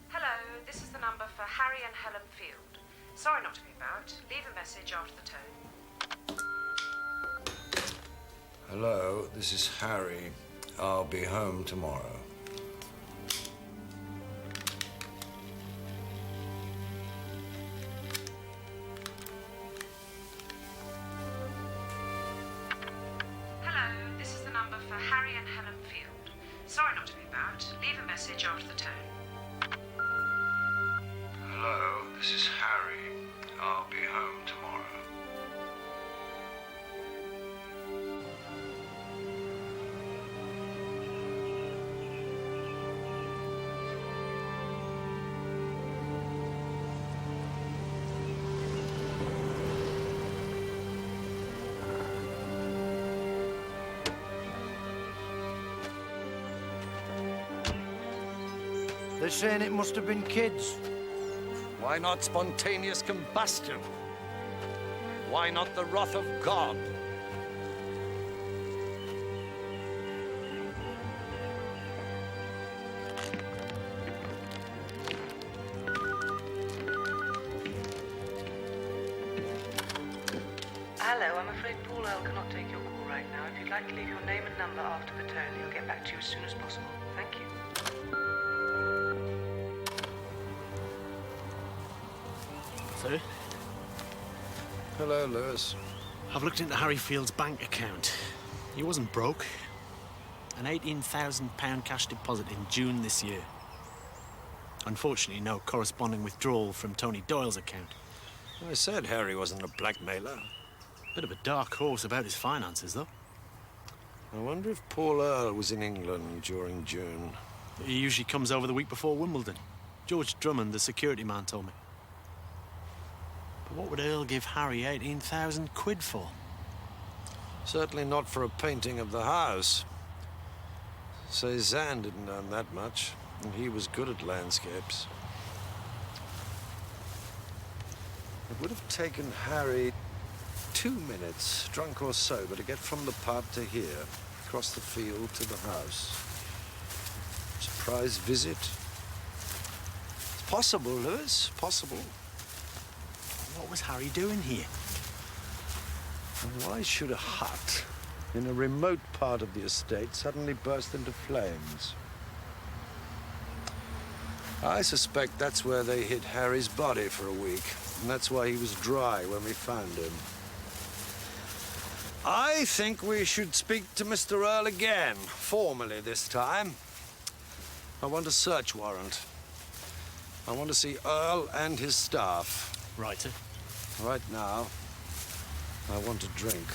Hello, this is the number for Harry and Helen Field. Sorry not to be about. Leave a message after the tone. Hello, this is Harry. I'll be home tomorrow. Hello, this is the number for Harry and Helen Field. Sorry not to be about. Leave a message after the tone. Hello, this is Harry. I'll be home tomorrow. They're saying it must have been kids. Why not spontaneous combustion? Why not the wrath of God? Hello, I'm afraid Paul Earl cannot take your call right now. If you'd like to leave your name and number after the tone, he'll get back to you as soon as possible. Thank you. Sir? Hello, Lewis. I've looked into Harry Field's bank account. He wasn't broke. An £18,000 cash deposit in June this year. Unfortunately, no corresponding withdrawal from Tony Doyle's account. I said Harry wasn't a blackmailer. Bit of a dark horse about his finances, though. I wonder if Paul Earl was in England during June. He usually comes over the week before Wimbledon. George Drummond, the security man, told me. But what would Earl give Harry 18,000 quid for? Certainly not for a painting of the house. Cézanne didn't earn that much. And he was good at landscapes. It would have taken Harry 2 minutes, drunk or sober, to get from the pub to here, across the field to the house. Surprise visit. It's possible, Lewis, possible. What was Harry doing here? And why should a hut in a remote part of the estate suddenly burst into flames? I suspect that's where they hid Harry's body for a week, and that's why he was dry when we found him. I think we should speak to Mr. Earl again, formally this time. I want a search warrant. I want to see Earl and his staff. Right, sir. Right now, I want a drink.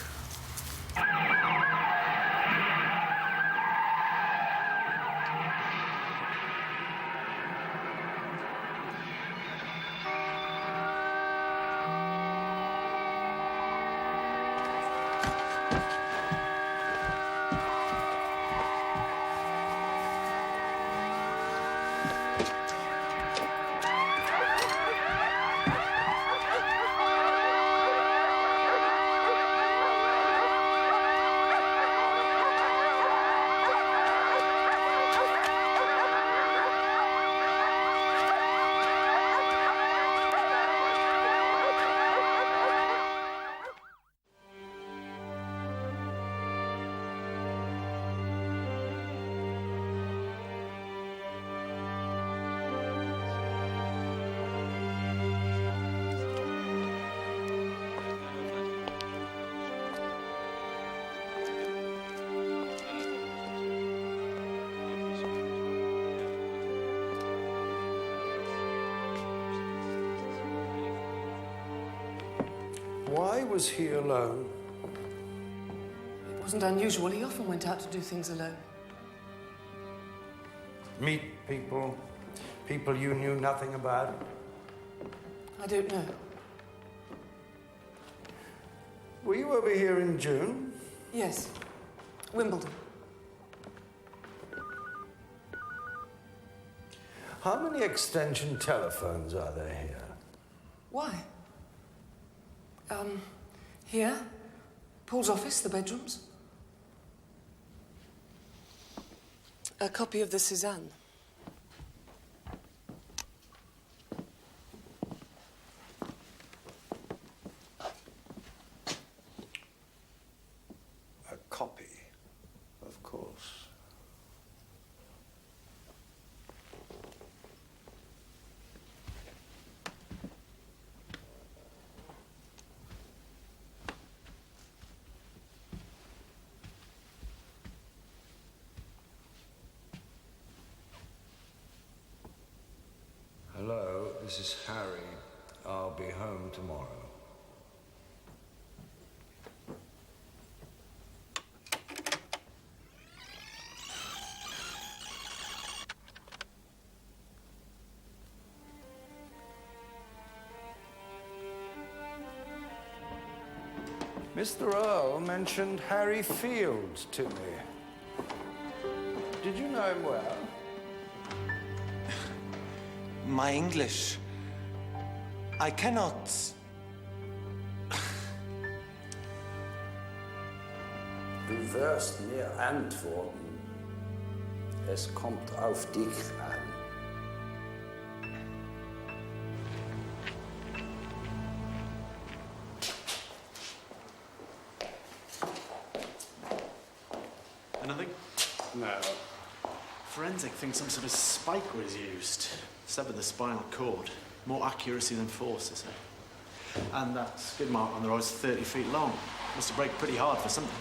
Why was he alone? It wasn't unusual. He often went out to do things alone. Meet people, people you knew nothing about. I don't know. Were you over here in June? Yes. Wimbledon. How many extension telephones are there here? Why? Here. Paul's office, the bedrooms. A copy of the Cézanne. A copy, of course. Hello, this is Harry. I'll be home tomorrow. Mr. Earl mentioned Harry Field to me. Did you know him well? My English. I cannot. Du wirst mir antworten. Es kommt auf dich an. Anything? No. Forensic thinks some sort of spike was used. Severed the spinal cord. More accuracy than force, they say. And that skid mark on the road's 30 feet long. Must have braked pretty hard for something.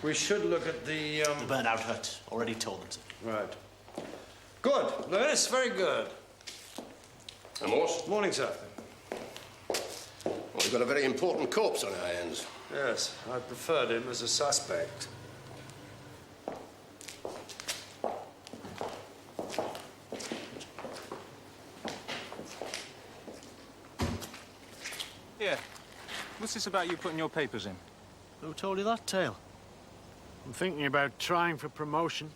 We should look at the burnt out hut. Already told them so. Right. Good, Lewis, very good. Morse? Morning, sir. Well, we've got a very important corpse on our hands. Yes, I preferred him as a suspect. Yeah. What's this about you putting your papers in? Who told you that tale? I'm thinking about trying for promotion.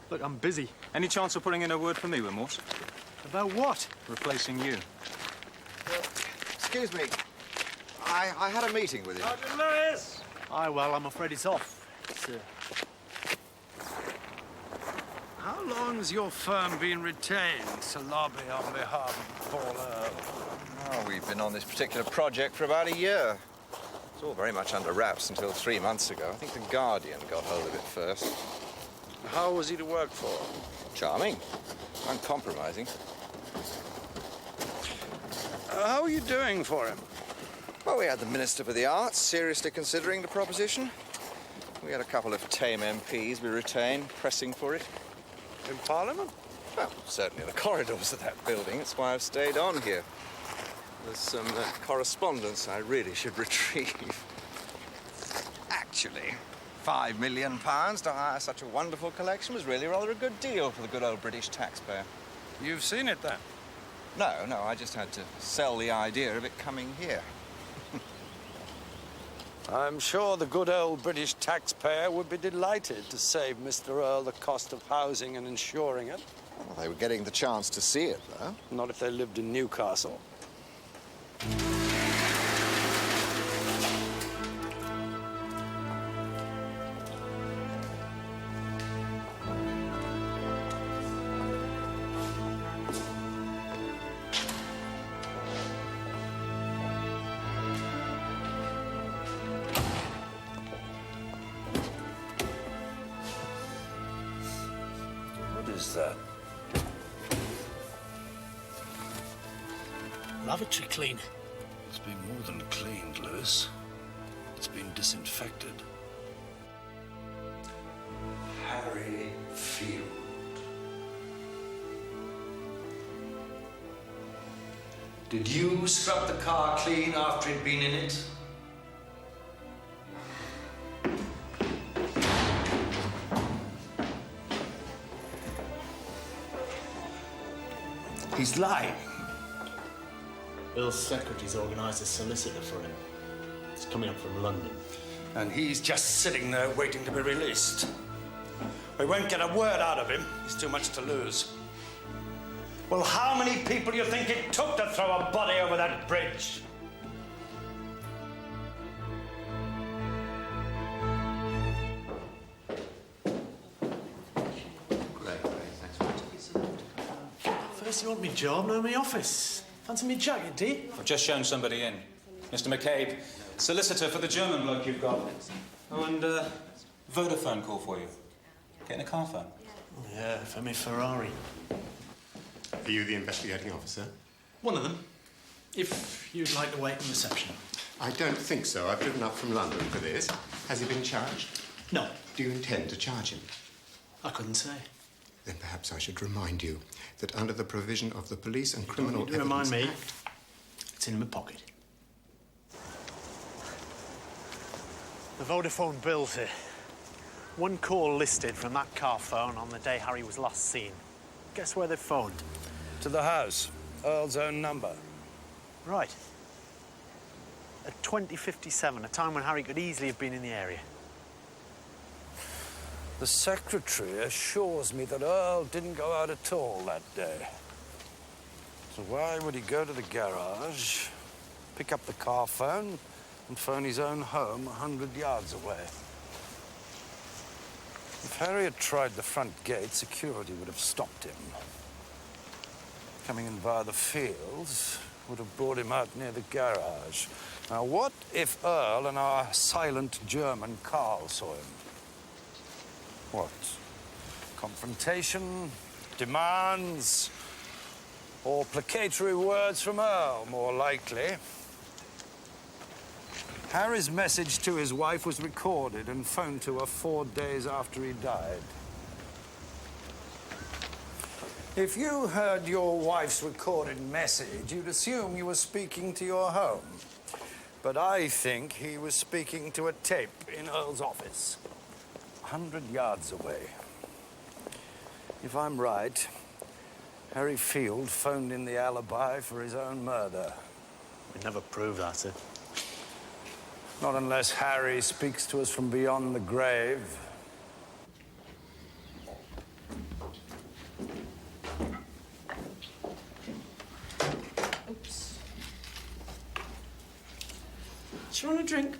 Look, I'm busy. Any chance of putting in a word for me with Morse? About what? Replacing you. Excuse me. I had a meeting with him. Sergeant Lewis! Aye, well, I'm afraid it's off. It's, How long's your firm been retained to lobby on behalf of Paul Earl? Oh, we've been on this particular project for about a year. It's all very much under wraps until 3 months ago. I think the Guardian got hold of it first. How was he to work for? Charming. Uncompromising. How are you doing for him? Well, we had the Minister for the Arts seriously considering the proposition. We had a couple of tame MPs we retained pressing for it. In Parliament? Well, certainly in the corridors of that building. That's why I've stayed on here. There's some correspondence I really should retrieve. Actually, £5 million to hire such a wonderful collection was really rather a good deal for the good old British taxpayer. You've seen it, then? No, I just had to sell the idea of it coming here. I'm sure the good old British taxpayer would be delighted to save Mr. Earl the cost of housing and insuring it. Well, they were getting the chance to see it, though. Not if they lived in Newcastle. What is that? Lavatory clean. It's been more than cleaned, Lewis. It's been disinfected. Harry Field. Did you scrub the car clean after it'd been in it? He's lying. Bill's secretary's organised a solicitor for him. It's coming up from London. And he's just sitting there waiting to be released. We won't get a word out of him. He's too much to lose. Well, how many people do you think it took to throw a body over that bridge? Great, thanks. First you want me job, now me office. Fancy me jacket, do you? I've just shown somebody in. Mr. McCabe, solicitor for the German bloke you've got. Oh, and Vodafone call for you. Getting a car phone? Yeah, for me Ferrari. Are you the investigating officer? One of them. If you'd like to wait in reception. I don't think so. I've driven up from London for this. Has he been charged? No. Do you intend to charge him? I couldn't say. Then perhaps I should remind you that under the provision of the Police and Criminal Don't remind me. Act... It's in my pocket. The Vodafone bill's here. One call listed from that car phone on the day Harry was last seen. Guess where they phoned? To the house. Earl's own number. Right. At 20:57, a time when Harry could easily have been in the area. The secretary assures me that Earl didn't go out at all that day. So why would he go to the garage, pick up the car phone, and phone his own home 100 yards away? If Harry had tried the front gate, security would have stopped him. Coming in via the fields would have brought him out near the garage. Now, what if Earl and our silent German Carl saw him? What? Confrontation, demands, or placatory words from Earl, more likely. Harry's message to his wife was recorded and phoned to her 4 days after he died. If you heard your wife's recorded message, you'd assume you were speaking to your home. But I think he was speaking to a tape in Earl's office, 100 yards away. If I'm right, Harry Field phoned in the alibi for his own murder. We never proved that, sir. Not unless Harry speaks to us from beyond the grave. Do you want a drink?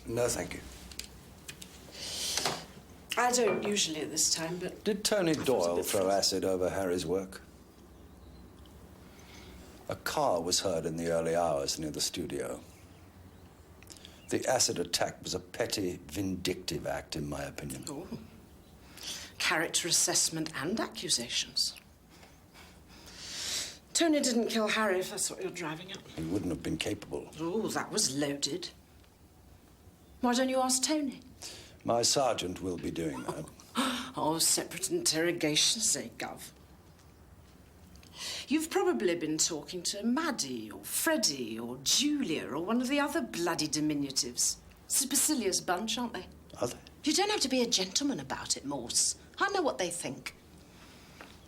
No, thank you. I don't usually at this time, but... Did Tony Doyle throw acid over Harry's work? A car was heard in the early hours near the studio. The acid attack was a petty, vindictive act, in my opinion. Oh. Character assessment and accusations. Tony didn't kill Harry, if that's what you're driving at. He wouldn't have been capable. Oh, that was loaded. Why don't you ask Tony? My sergeant will be doing that. Oh, separate interrogations, eh, Gov? You've probably been talking to Maddie or Freddie or Julia or one of the other bloody diminutives. Supercilious bunch, aren't they? Are they? You don't have to be a gentleman about it, Morse. I know what they think.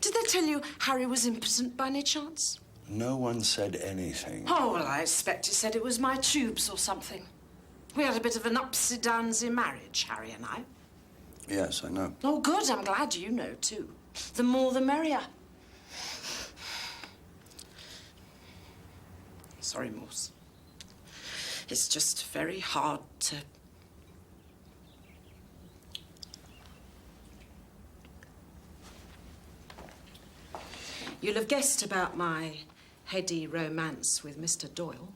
Did they tell you Harry was impotent by any chance? No one said anything. Oh, well, I expect he said it was my tubes or something. We had a bit of an upsy-downsy marriage, Harry and I. Yes, I know. Oh, good. I'm glad you know, too. The more the merrier. Sorry, Morse. It's just very hard to... You'll have guessed about my heady romance with Mr. Doyle.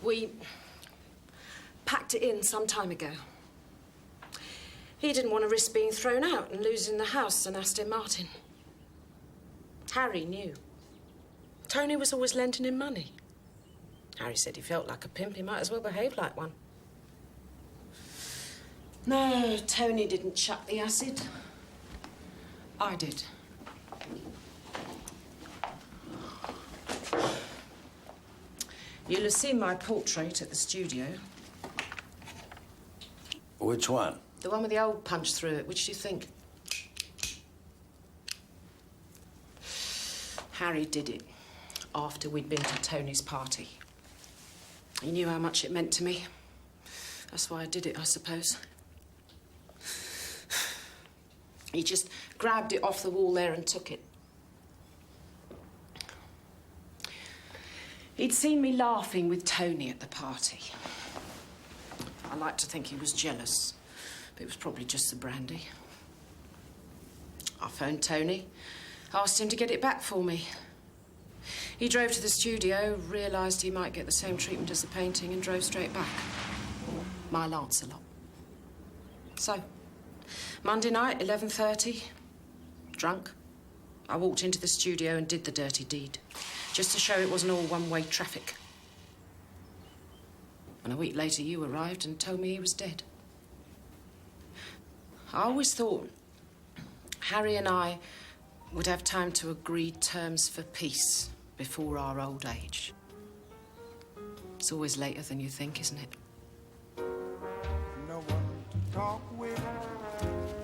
We packed it in some time ago. He didn't want to risk being thrown out and losing the house and Aston Martin. Harry knew. Tony was always lending him money. Harry said he felt like a pimp, he might as well behave like one. No, Tony didn't chuck the acid. I did. You'll have seen my portrait at the studio. Which one? The one with the hole punched through it. Which do you think? Harry did it after we'd been to Tony's party. He knew how much it meant to me. That's why I did it, I suppose. He just grabbed it off the wall there and took it. He'd seen me laughing with Tony at the party. I like to think he was jealous, but it was probably just the brandy. I phoned Tony, asked him to get it back for me. He drove to the studio, realised he might get the same treatment as the painting, and drove straight back. My Lancelot. So, Monday night, 11:30, drunk, I walked into the studio and did the dirty deed, just to show it wasn't all one-way traffic. And a week later, you arrived and told me he was dead. I always thought Harry and I would have time to agree terms for peace before our old age. It's always later than you think, isn't it? No one to talk with,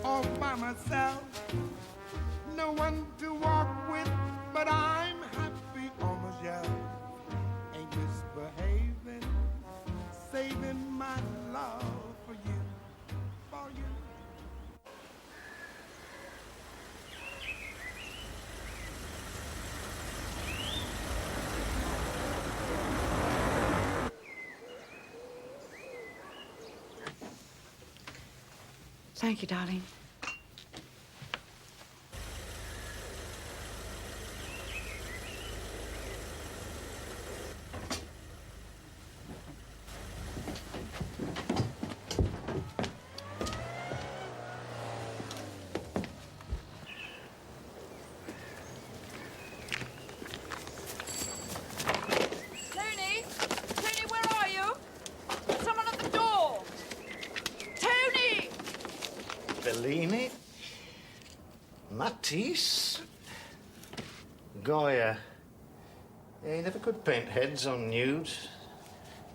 all by myself. No one to walk with, but I'm happy almost yet. Ain't misbehaving, saving my love for you, for you. Thank you, darling. Tony? Tony, where are you? Someone at the door! Tony! Bellini, Matisse, Goya. Yeah, he never could paint heads on nudes,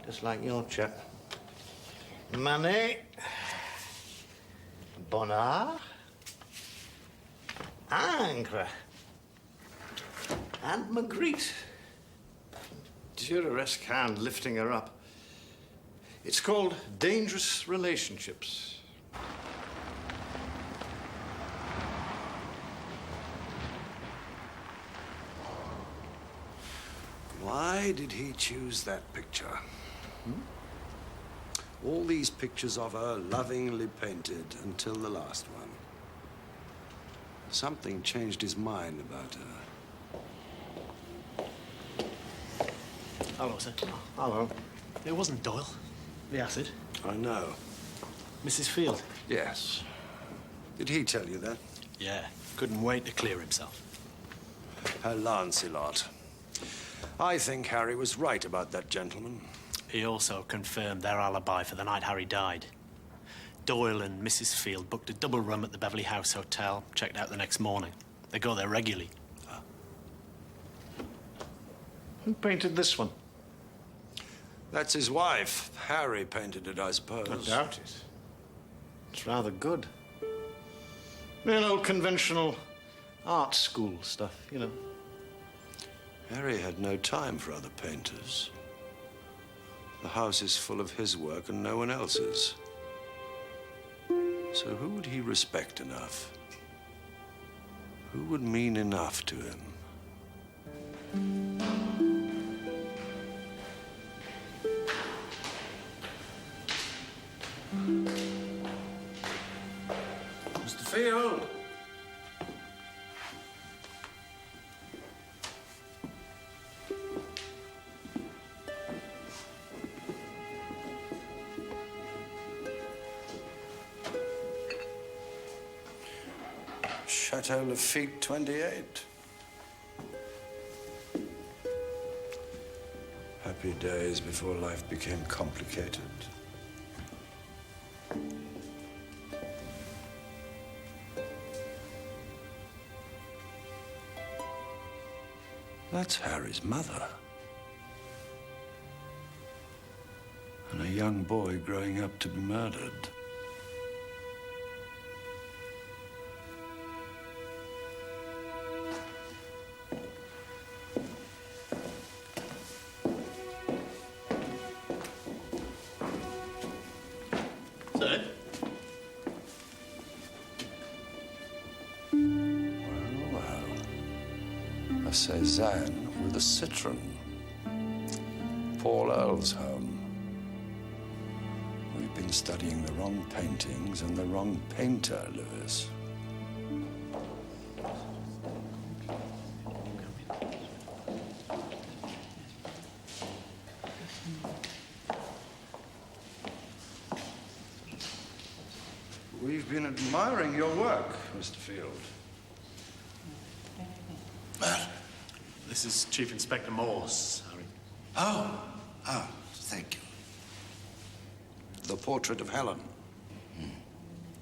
just like your chap. Manet, Bonnard, Ingres, and Magritte. Dureresque hand lifting her up. It's called Dangerous Relationships. Why did he choose that picture? All these pictures of her lovingly painted until the last one. Something changed his mind about her. Hello, sir. Hello. It wasn't Doyle. The acid. I know. Mrs. Field. Yes. Did he tell you that? Yeah. Couldn't wait to clear himself. Her Lancelot. I think Harry was right about that gentleman. He also confirmed their alibi for the night Harry died. Doyle and Mrs. Field booked a double room at the Beverly House Hotel, checked out the next morning. They go there regularly. Who painted this one? That's his wife. Harry painted it, I suppose. I doubt it. It's rather good. Real old conventional art school stuff, you know. Harry had no time for other painters. The house is full of his work and no one else's. So who would he respect enough? Who would mean enough to him? Mr. Field! Chateau Lafitte 28. Happy days before life became complicated. That's Harry's mother. And a young boy growing up to be murdered. Cézanne with a citron. Paul Earle's home. We've been studying the wrong paintings and the wrong painter, Lewis. We've been admiring your work, Mr. Field. This is Chief Inspector Morse, Harry. Oh, thank you. The portrait of Helen.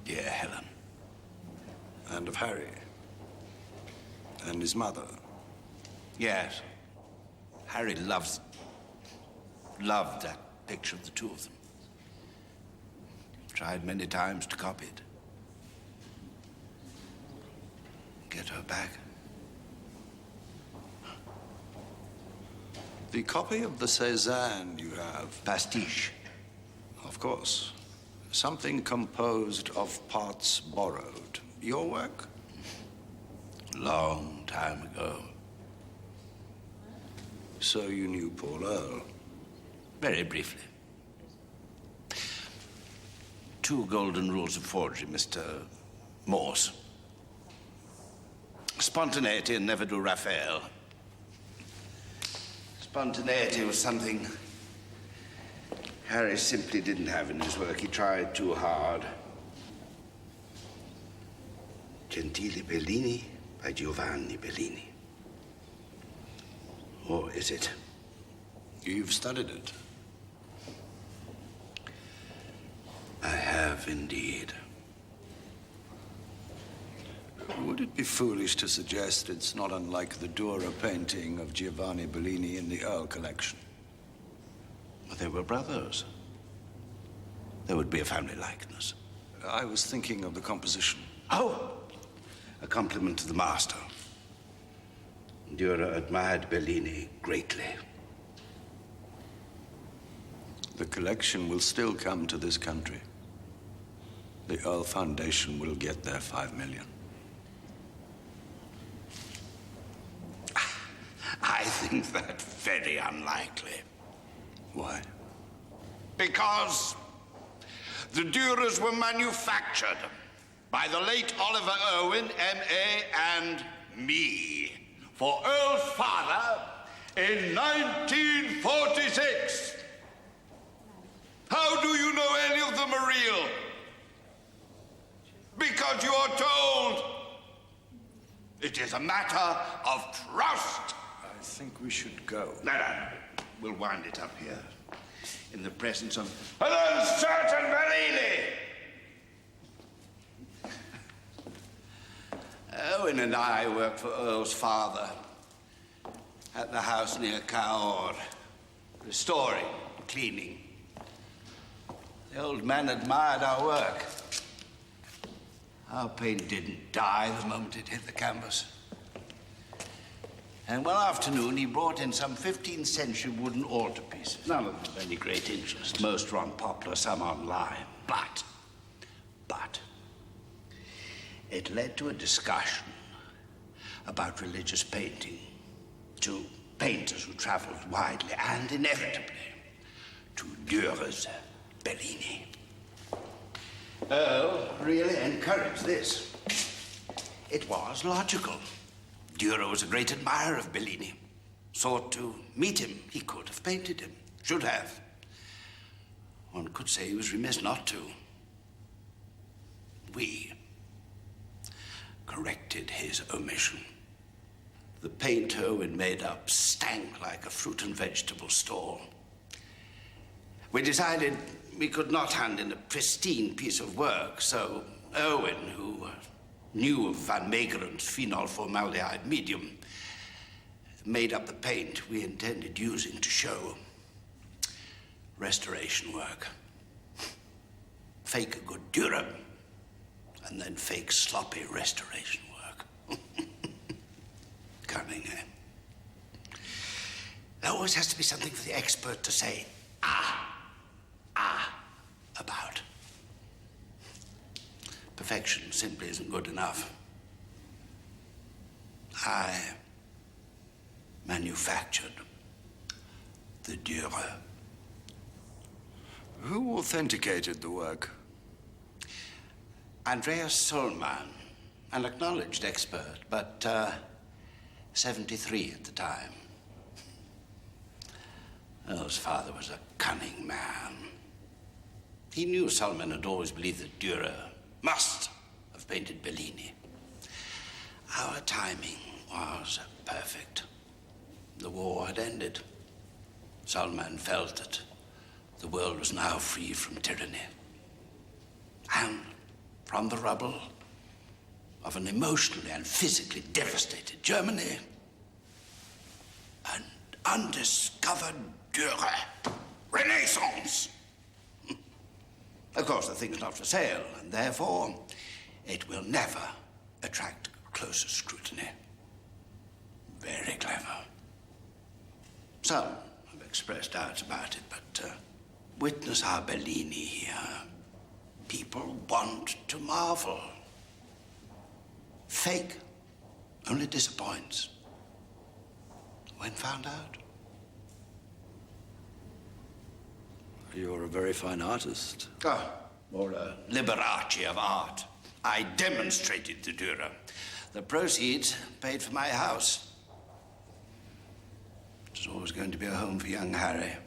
Dear Helen. And of Harry. And his mother. Yes. Harry loved that picture of the two of them. Tried many times to copy it. Get her back. The copy of the Cézanne you have... Pastiche. Of course. Something composed of parts borrowed. Your work? Long time ago. So you knew Paul Earle? Very briefly. 2 golden rules of forgery, Mr. Morse. Spontaneity and never do Raphael. Spontaneity was something Harry simply didn't have in his work. He tried too hard. Gentile Bellini by Giovanni Bellini. Or is it? You've studied it. I have indeed. Would it be foolish to suggest it's not unlike the Dürer painting of Giovanni Bellini in the Earle collection? Well, they were brothers. There would be a family likeness. I was thinking of the composition. Oh! A compliment to the master. Dürer admired Bellini greatly. The collection will still come to this country. The Earle Foundation will get their $5 million. I think that very unlikely. Why? Because the Dürers were manufactured by the late Oliver Irwin, M.A., and me for Earl's father in 1946. How do you know any of them are real? Because you are told. It is a matter of trust. I think we should go. No. We'll wind it up here in the presence of an uncertain Bellini. Owen and I worked for Earl's father at the house near Cahors, restoring, cleaning. The old man admired our work. Our paint didn't die the moment it hit the canvas. And one afternoon, he brought in some 15th century wooden altarpieces. None of them of any great interest. Most were on poplar, some on lime. But, it led to a discussion about religious painting, to painters who traveled widely, and inevitably to Dürer's Bellini. Earl really encouraged this. It was logical. Dürer was a great admirer of Bellini. Sought to meet him. He could have painted him. Should have. One could say he was remiss not to. We corrected his omission. The paint Owen made up stank like a fruit and vegetable stall. We decided we could not hand in a pristine piece of work, so Owen, who knew of Van Meegeren's phenol formaldehyde medium, made up the paint we intended using to show restoration work. Fake a good Dürer, and then fake sloppy restoration work. Cunning, eh? There always has to be something for the expert to say, about. Perfection simply isn't good enough. I manufactured the Dürer. Who authenticated the work? Andreas Solman, an acknowledged expert, but 73 at the time. Earl's father was a cunning man. He knew Solman had always believed that Dürer must have painted Bellini. Our timing was perfect. The war had ended. Solman felt that the world was now free from tyranny. And from the rubble of an emotionally and physically devastated Germany, an undiscovered Dürer Renaissance. Of course, the thing's not for sale, and therefore, it will never attract closer scrutiny. Very clever. Some have expressed doubts about it, but witness our Bellini here. People want to marvel. Fake only disappoints when found out. You're a very fine artist. Or a Liberace of art. I demonstrated the Dürer. The proceeds paid for my house. It was always going to be a home for young Harry.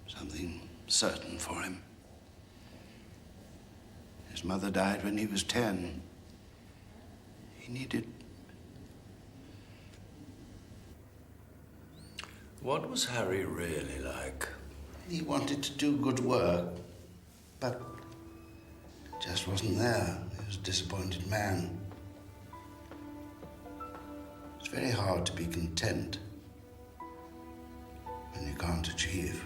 Something certain for him. His mother died when he was 10. He needed... What was Harry really like? He wanted to do good work, but just wasn't there. He was a disappointed man. It's very hard to be content when you can't achieve.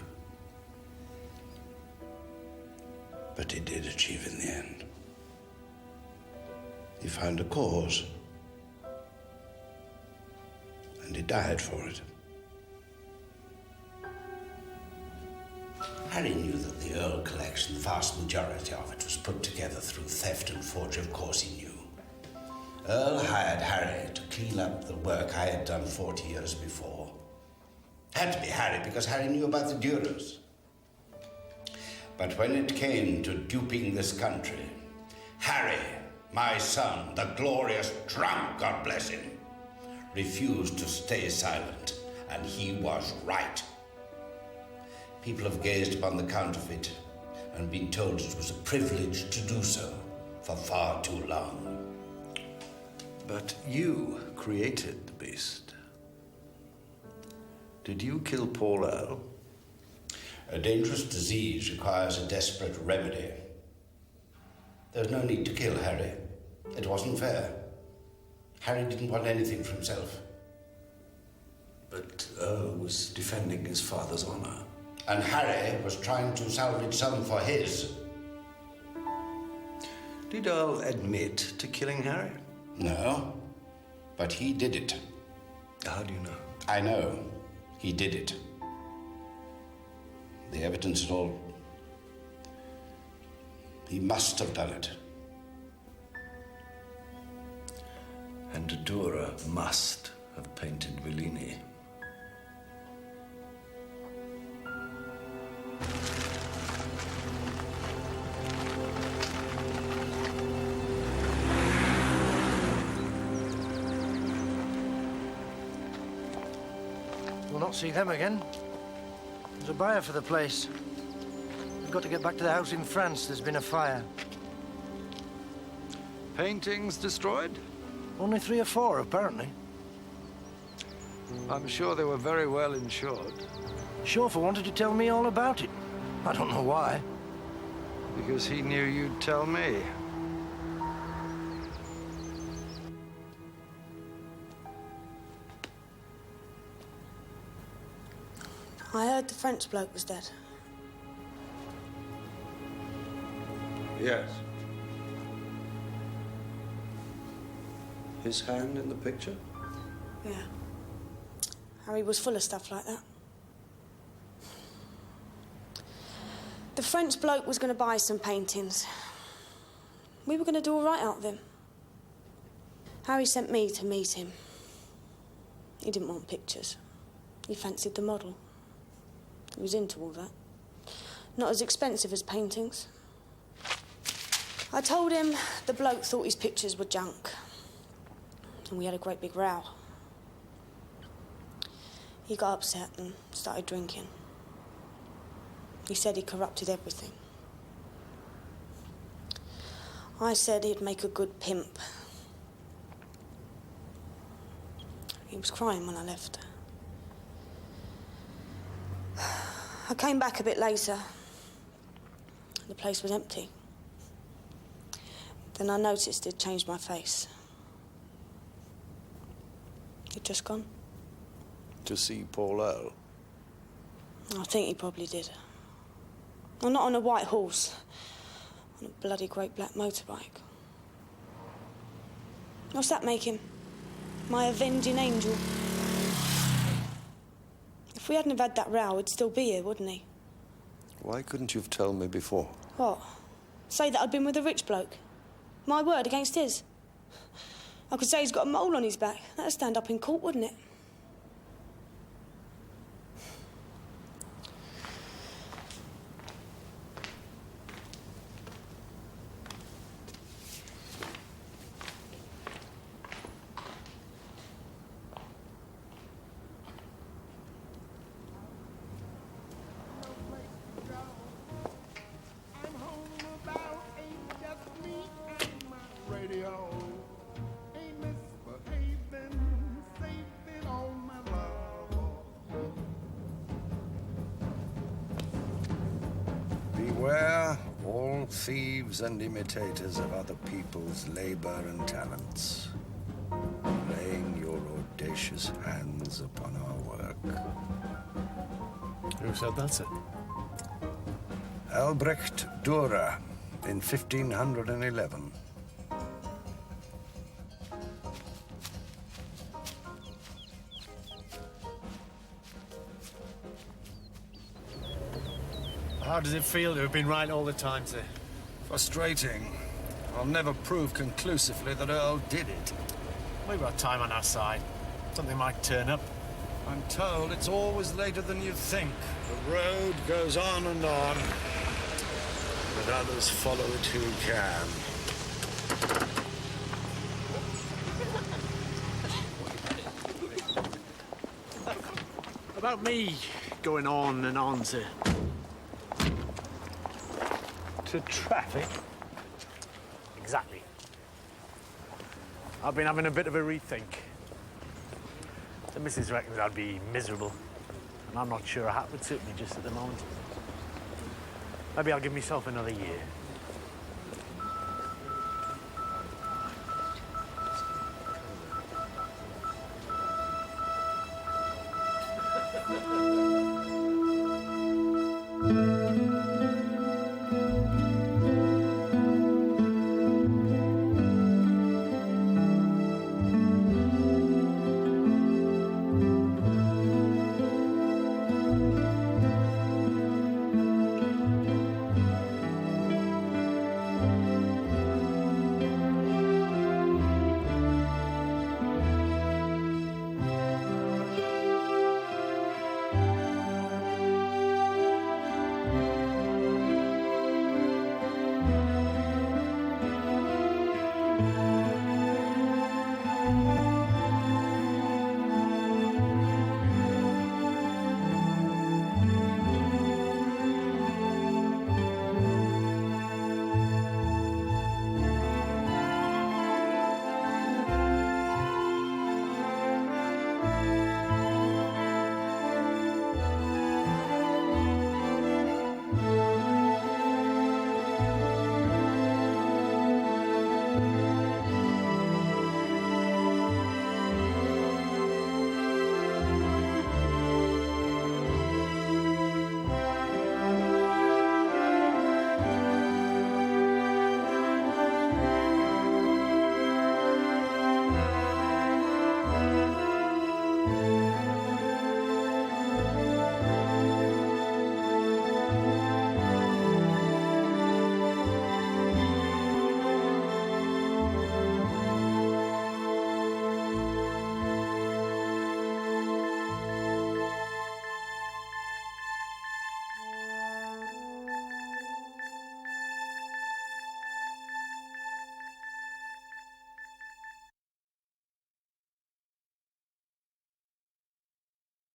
But he did achieve in the end. He found a cause, and he died for it. Harry knew that the Earl collection, the vast majority of it, was put together through theft and forgery. Of course he knew. Earl hired Harry to clean up the work I had done 40 years before. Had to be Harry, because Harry knew about the Durers. But when it came to duping this country, Harry, my son, the glorious drunk, God bless him, refused to stay silent, and he was right. People have gazed upon the counterfeit and been told it was a privilege to do so for far too long. But you created the beast. Did you kill Paul Earl? A dangerous disease requires a desperate remedy. There's no need to kill Harry. It wasn't fair. Harry didn't want anything for himself. But Earl was defending his father's honor. And Harry was trying to salvage some for his. Did Earl admit to killing Harry? No, but he did it. How do you know? I know. He did it. The evidence and all. He must have done it. And Dora must have painted Bellini. We'll not see them again. There's a buyer for the place. We've got to get back to the house in France. There's been a fire. Paintings destroyed? Only 3 or 4, apparently. I'm sure they were very well insured. Chauffeur wanted to tell me all about it. I don't know why. Because he knew you'd tell me. I heard the French bloke was dead. Yes. His hand in the picture? Yeah. Harry was full of stuff like that. The French bloke was going to buy some paintings. We were going to do all right out of him. Harry sent me to meet him. He didn't want pictures. He fancied the model. He was into all that. Not as expensive as paintings. I told him the bloke thought his pictures were junk. And we had a great big row. He got upset and started drinking. He said he corrupted everything. I said he'd make a good pimp. He was crying when I left. I came back a bit later. The place was empty. Then I noticed he'd changed my face. He'd just gone. To see Paul Earl? I think he probably did. Well, not on a white horse. On a bloody great black motorbike. What's that make him? My avenging angel. If we hadn't have had that row, he'd still be here, wouldn't he? Why couldn't you have told me before? What? Say that I'd been with a rich bloke? My word against his? I could say he's got a mole on his back. That'd stand up in court, wouldn't it? Beware all thieves and imitators of other people's labor and talents, laying your audacious hands upon our work. Who said that, sir? Albrecht Dürer in 1511. How does it feel to have been right all the time, sir? Frustrating. I'll never prove conclusively that Earl did it. We've got time on our side. Something might turn up. I'm told it's always later than you think. The road goes on and on, but others follow it who can. About me going on and on to traffic. Exactly. I've been having a bit of a rethink. The missus reckons I'd be miserable, and I'm not sure a hat would suit me just at the moment. Maybe I'll give myself another year.